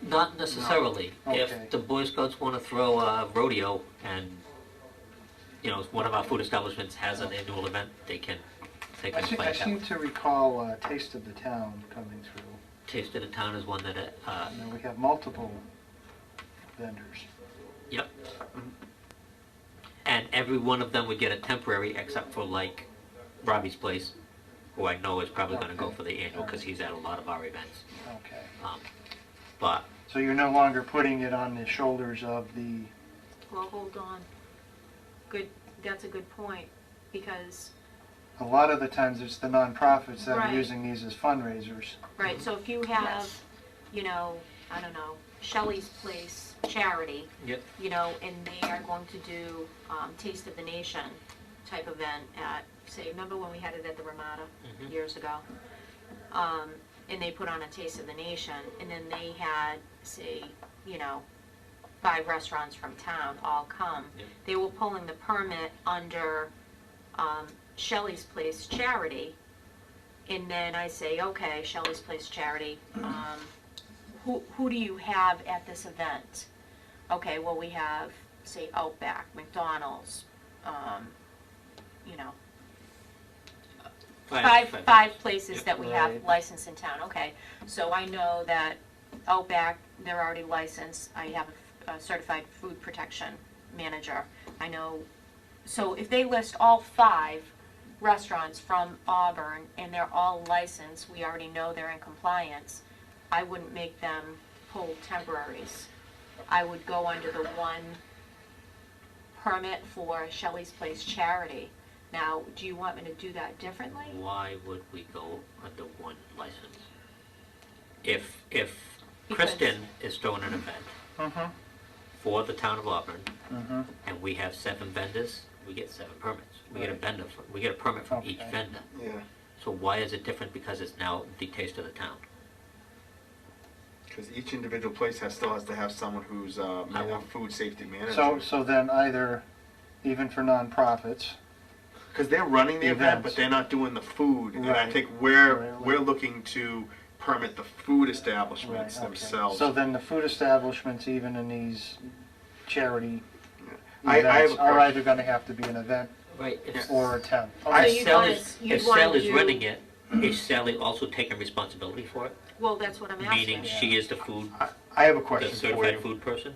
B: Not necessarily.
C: No. Okay.
B: If the Boy Scouts want to throw a rodeo and, you know, one of our food establishments has an annual event, they can
C: I
B: play
C: seem
B: that.
C: to recall Taste of the Town coming through.
B: Taste of the Town is one that,
C: And we have multiple vendors.
B: yep. And every one of them would get a temporary except for like Robbie's Place, who I know is probably going to go
C: Okay.
B: for the annual because he's at a lot of our events.
C: Okay.
B: But
C: So you're no longer putting it on the shoulders of the,
E: Well, hold on. Good, that's a good point, because,
C: a lot of the times it's the nonprofits that are
E: Right.
C: using these as fundraisers.
E: right, so if you have, you know, I don't know, Shelley's Place charity,
B: yep.
E: you know, and they are going to do Taste of the Nation type event at, say, remember when we had it at the Ramada years ago? And they put on a Taste of the Nation, and then they had, say, you know, 5 restaurants from town all come.
B: Yep.
E: They were pulling the permit under Shelley's Place charity, and then I say, okay, Shelley's Place charity, who do you have at this event? Okay, well, we have, say, Outback, McDonald's, you know, five places
B: Yep.
E: that we have
C: Right.
E: licensed in town, okay. So I know that Outback, they're already licensed, I have a certified food protection manager. I know, so if they list all 5 restaurants from Auburn and they're all licensed, we already know they're in compliance, I wouldn't make them pull temporaries. I would go under the one permit for Shelley's Place charity. Now, do you want me to do that differently?
B: Why would we go under one license? If
E: Because-
B: Kristen is throwing an event
C: Mm-hmm.
B: for the town of Auburn,
C: Mm-hmm.
B: and we have 7 vendors, we get 7 permits. We get a
C: Right.
B: we get a permit from each
C: Okay.
B: vendor.
A: Yeah.
B: So why is it different because it's now the Taste of the Town?
A: Because each individual place still has to have someone who's a food safety manager.
C: So then either, even for nonprofits,
A: Because they're running the event,
C: Events.
A: but they're not doing the food. And I
C: Right.
A: think
C: Right.
A: we're looking to permit the food establishments
C: right, okay.
A: themselves.
C: So then the food establishments, even in these charity
A: I have
C: events,
A: a
C: are
A: question.
C: either gonna have to be an event
B: Right. If,
C: or a tent.
A: I-
E: So you'd
B: Sal
E: wanna-
B: is,
E: you'd
B: if
E: wanna
B: Sal is
E: do-
B: running it, is Sally also taking responsibility for it?
E: Well, that's what I'm asking.
B: Meaning she is the food,
A: I have a
B: the
A: question for
B: certified
A: you.
B: food person?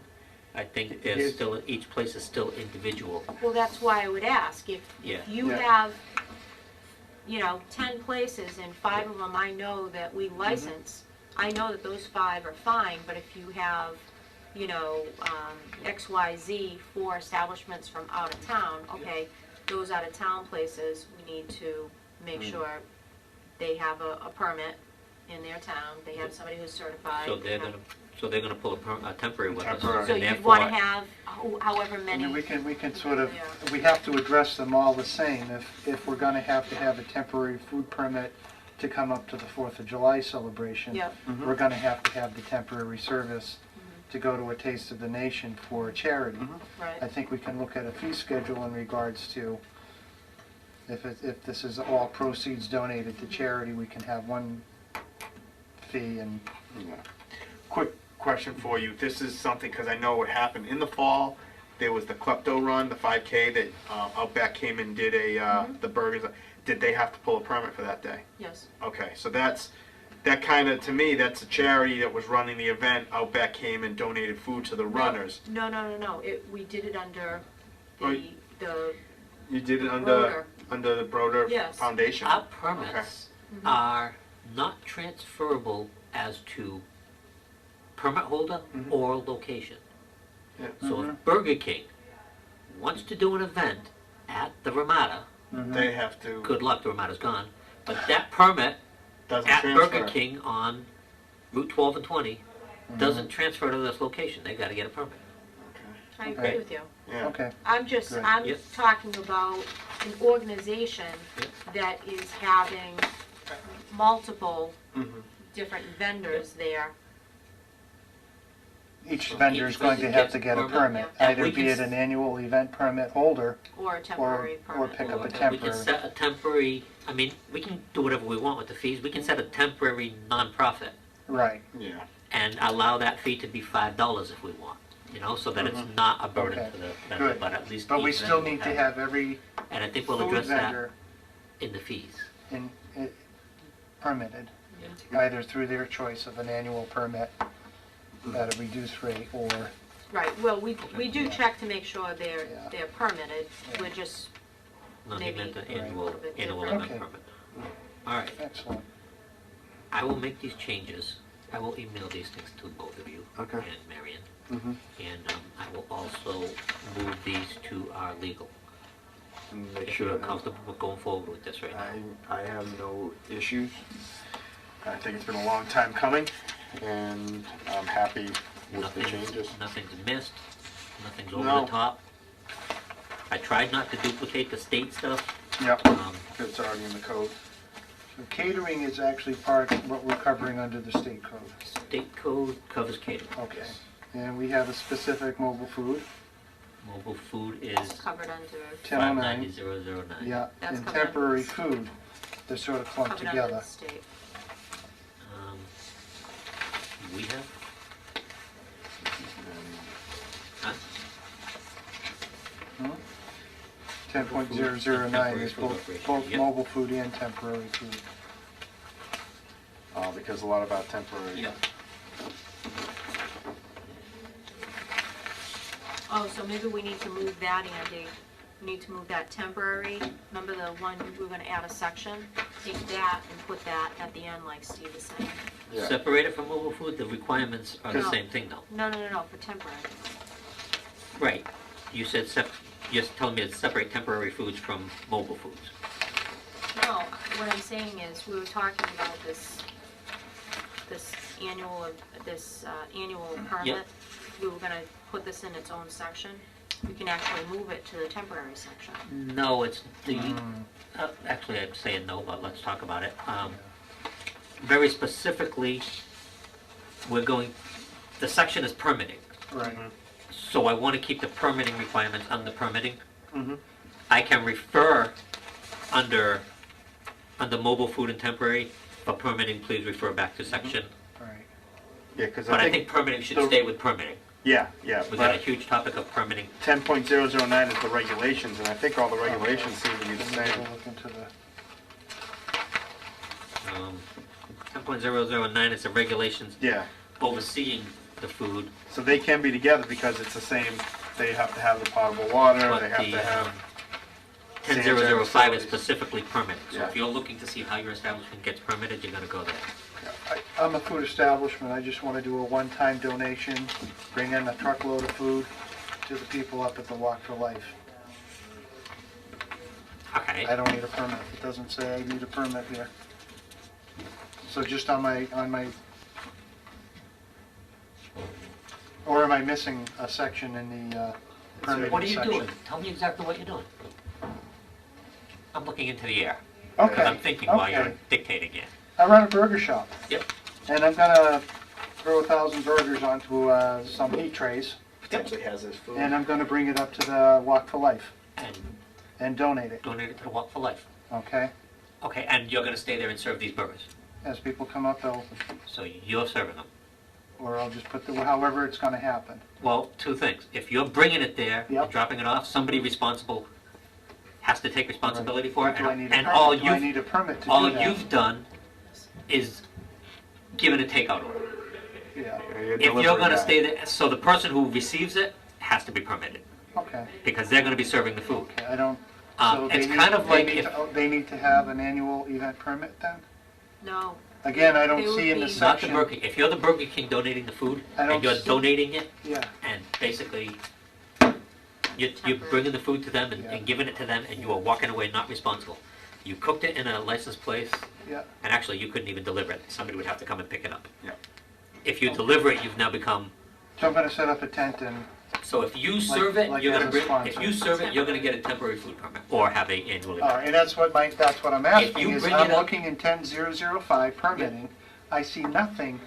B: I think
A: Here's-
B: there's still, each place is still individual.
E: Well, that's why I would ask, if
B: Yeah.
E: you
A: Yeah.
E: have, 10 places and 5 of them I know that we license, I know that those 5 are fine, but if you have, XYZ, 4 establishments from out of town, okay, those out of town places, we need to make sure they have a permit in their town, they have somebody who's certified.
B: So they're gonna pull a temporary with us.
A: Temporary.
E: So
B: and
E: you'd wanna
B: therefore-
E: have however
C: I
E: many.
C: mean, we can sort of,
E: Yeah.
C: we have to address them all the same. If we're gonna have to have a temporary food permit to come up to the 4th of July celebration,
E: Yep.
C: we're gonna have to have the temporary service to go to a Taste of the Nation for a charity.
E: Right.
C: I think we can look at a fee schedule in regards to, if this is all proceeds donated to charity, we can have one fee and,
G: Yeah. Quick question for you. This is something, because I know what happened in the fall. There was the Klepto Run, the 5K that Outback came and did the burgers. Did they have to pull a permit for that day?
E: Yes.
G: Okay, so that kind of, to me, that's a charity that was running the event. Outback came and donated food to the runners.
E: No, we did it under
G: Oh,
E: the
G: You did it
E: Broder.
G: under the Broder
E: Yes.
G: Foundation?
B: Our permits are not transferable as to permit holder or location.
G: Yeah.
B: So if Burger King wants to do an event at the Ramada,
G: They have to,
B: good luck, the Ramada's gone, but that permit
G: doesn't
B: at
G: transfer.
B: Burger King on Route 12 and 20 doesn't transfer to this location. They gotta get a permit.
E: I agree
C: Okay.
E: with you.
G: Yeah.
C: okay.
E: I'm
B: Yep.
E: talking about an organization
B: Yep.
E: that is having multiple
G: Mhm.
E: different vendors there.
C: Each
B: So
C: vendor
B: each
C: is going to
B: vendor
C: have
B: gets
C: to get a
B: permit,
C: permit,
B: yeah. And
C: either
B: we
C: be
B: can
C: it an annual event permit holder
E: Or a
C: or,
E: temporary
C: or
E: permit.
C: pick up a
B: We can
C: temporary.
B: set a temporary, I mean, we can do whatever we want with the fees. We can set a temporary nonprofit
C: Right,
G: Yeah.
B: and allow that fee to be $5 if we want, so that it's not a burden
C: Okay.
B: to the vendor,
C: Good.
B: but at least
C: but we
B: each
C: still
B: vendor
C: need
B: will
C: to have every
B: And I think we'll
C: food
B: address that
C: vendor
B: in the fees.
C: permitted,
B: Yeah.
C: either through their choice of an annual permit at a reduced rate or,
E: Right, well, we do check to make sure they're
C: Yeah.
E: permitted. We're just,
B: No, he
E: Maybe
B: meant the
E: a
B: annual
E: little bit
B: event
E: different.
C: Okay.
B: permit. All right,
C: excellent.
B: I will make these changes. I will email these things to both of you
A: Okay.
B: and Marion.
A: Mhm.
B: And I will also move these to our legal.
A: And make
B: If
A: sure
B: you're comfortable with going forward with this right now.
A: I have no issues. I think it's been a long time coming, and I'm happy with the changes.
B: Nothing's missed, nothing's over
A: No.
B: the top. I tried not to duplicate the state stuff.
A: Yep,
B: Um,
A: it's already in the code.
C: So catering is actually part of what we're covering under the state code.
B: State code covers catering.
C: Okay. And we have a specific mobile food,
B: Mobile food
E: it's
B: is
E: covered under,
C: 1009.
B: 590009.
C: Yeah,
E: That's
C: and
E: covered under
C: temporary
E: the-
C: food, they're sort of clumped
E: covered under the
C: together.
E: state.
B: Um, we have, huh?
C: 10.009 is
B: Temporary
C: both,
B: food
C: both
B: operation, yep.
C: mobile food and temporary food.
A: Because a lot about temporary.
B: Yeah.
E: Oh, so maybe we need to move that, Andy. We need to move that temporary. Remember the one, we were gonna add a section? Take that and put that at the end like Steve is saying.
A: Yeah.
B: Separated from mobile food, the requirements are the
E: No.
B: same thing though.
E: No, for temporary.
B: Right. You said you're telling me to separate temporary foods from mobile foods.
E: No, what I'm saying is, we were talking about this annual permit. We were gonna put this in its own section. We can actually move it to the temporary section.
B: No, it's the, actually I'm saying no, but let's talk about it. Very specifically, the section is permitting.
C: Right.
B: So I want to keep the permitting requirements under permitting.
A: Mhm.
B: I can refer under mobile food and temporary. For permitting, please refer back to section.
C: Right.
A: Yeah, because
B: But I think permitting should
A: the-
B: stay with permitting.
A: yeah,
B: We got a
A: but
B: huge topic of permitting.
A: 10.009 is the regulations, and I think all the regulations seem to be the
C: Let me
A: same.
C: go look into the,
B: 10.009 is the regulations
G: Yeah,
B: overseeing the food,
G: so they can be together because it's the same, they have to have the potable water,
B: but
G: they have
B: the
G: to have,
B: 10.005 is
G: facilities.
B: specifically permitted. So
G: Yeah.
B: if you're looking to see how your establishment gets permitted, you're gonna go there.
C: I'm a food establishment, I just want to do a one-time donation, bring in a truckload of food to the people up at the Walk for Life.
B: Okay.
C: I don't need a permit, it doesn't say I need a permit here. So just on my, or am I missing a section in the permitting section?
B: What are you doing? Tell me exactly what you're doing. I'm looking into the air. Because I'm
C: Okay,
B: thinking while you're
C: okay.
B: dictating it.
C: I run a burger shop.
B: Yep.
C: And I'm gonna throw 1,000 burgers onto some heat trays,
G: potentially has this food.
C: and I'm gonna bring it up to the Walk for Life
B: And
C: and donate it,
B: donate it to the Walk for Life.
C: okay?
B: Okay, and you're gonna stay there and serve these burgers.
C: As people come up, they'll,
B: So you're serving them.
C: or I'll just put the, however it's gonna happen.
B: Well, two things. If you're bringing it there
C: Yep.
B: and dropping it off, somebody responsible has to take responsibility for it.
C: Do I need a
B: And all
C: permit? Do I
B: you've,
C: need a permit to do
B: all
C: that?
B: you've done is given a takeout order.
C: Yeah,
B: If you're gonna stay there, so the person who receives it has to be permitted,
C: okay,
B: because they're gonna be serving the food.
C: okay, I don't, so they
B: It's
C: need,
B: kind of
C: they
B: like
C: need
B: if,
C: to, they need to have an annual event permit then?
E: No,
C: Again, I don't
E: They would
C: see in the
E: be-
B: not the
C: section.
B: Burger King, if you're the Burger King donating the food,
C: I don't
B: and you're
C: see-
B: donating it,
C: Yeah,
B: and basically, you're bringing the food to them
C: Yeah.
B: and giving it to them, and you are walking away not responsible. You cooked it in a licensed place,
C: yeah,
B: and actually, you couldn't even deliver it. Somebody would have to come and pick it up.
G: Yeah.
B: If you deliver it, you've now become,
C: so I'm gonna set up a tent and,
B: so if you serve it,
C: like
B: you're
C: as
B: gonna
C: a
B: bring, if
C: sponsor.
B: you serve it, you're gonna get a temporary food permit, or have a annual
C: all
B: event.
C: right, and that's what I'm asking,
B: you
C: is
B: bring
C: I'm
B: it up-
C: looking in 10.005 permitting. I see nothing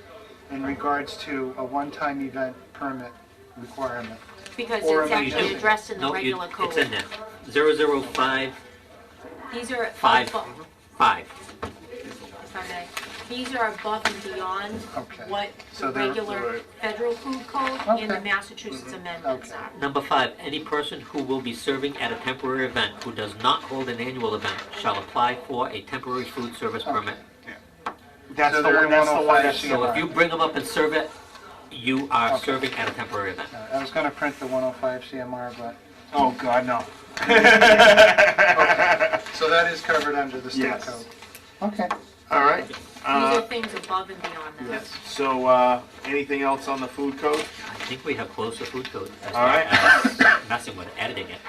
C: in regards to a one-time event permit requirement.
E: because
C: Or
E: it's
C: am I
E: actually
C: missing?
E: addressed in the
B: No,
E: regular code.
B: it's in there. 005,
E: These are
B: Five.
E: above,
B: 5.
E: if I may, these are above and beyond
C: Okay.
E: what
C: So
E: the
C: they're-
E: regular federal food code and the
C: Okay.
E: Massachusetts amendments
C: Okay.
E: are.
B: Number 5, any person who will be serving at a temporary event who does not hold an annual event shall apply for a temporary food service permit.
G: That's
C: So
G: the
C: they're
G: one, that's the one
C: 105
G: that's,
B: So if you bring them up and serve it, you are
C: Okay.
B: serving at a temporary event.
C: I was gonna print the 105 CMR, but,
G: oh God, no.
C: so that is covered under the state
G: Yes.
C: code. Okay.
G: All right.
E: These are
G: Uh,
E: things above and beyond that.
G: yes. So, anything else on the food code?
B: I think we have closed the food code as
G: All
B: far
G: right.
B: as messing with editing it.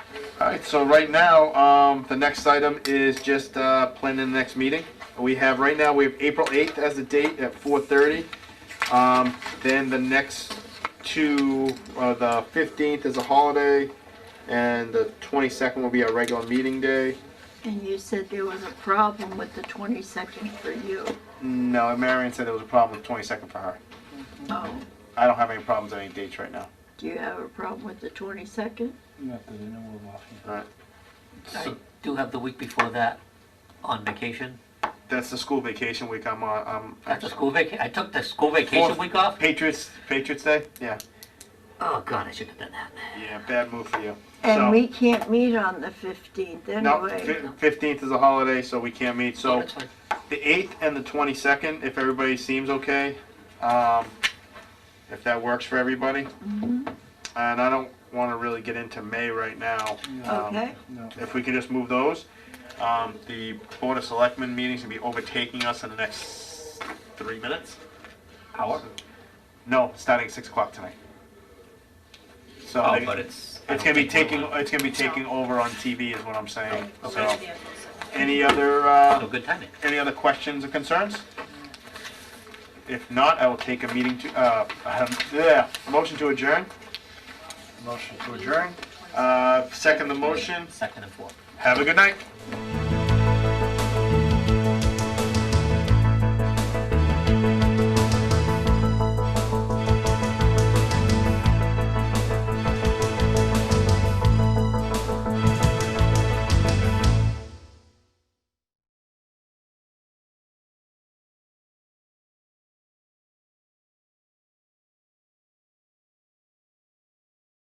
G: All right, so right now, the next item is just planning the next meeting. We have, right now, we have April 8th as the date at 4:30. Then the next two, the 15th is a holiday, and the 22nd will be our regular meeting day.
F: And you said there was a problem with the 22nd for you.
G: No, Marion said there was a problem with 22nd for her.
F: Oh,
G: I don't have any problems with any dates right now.
F: do you have a problem with the 22nd?
C: Not that I know of offhand.
G: All right.
B: I do have the week before that on vacation.
G: That's the school vacation week I'm on.
B: That's a school I took the school vacation week off.
G: Patriots Day? Yeah.
B: Oh, God, I shouldn't have done that.
G: Yeah, bad move for you.
F: And
G: So-
F: we can't meet on the 15th
G: No,
F: anyway.
G: 15th is a holiday, so we can't meet.
B: Oh,
G: So
B: that's fine.
G: the 8th and the 22nd, if everybody seems okay, if that works for everybody.
F: Mhm.
G: And I don't want to really get into May right now.
F: Okay,
C: No.
G: If we could just move those. The Board of Selectmen meeting's gonna be overtaking us in the next 3 minutes.
B: Hour?
G: No, starting at 6 o'clock tonight. So
B: Oh,
G: they-
B: but it's. I
G: it's
B: don't
G: gonna be
B: think we're
G: taking,
B: on.
G: it's gonna be taking over on TV is what I'm saying.
B: Oh,
G: So,
B: okay.
G: any other,
B: So good timing.
G: any other questions or concerns? If not, I will take a meeting to, motion to adjourn.
C: Motion to adjourn?
G: Second the motion.
B: Second and fourth.
G: Have a good night.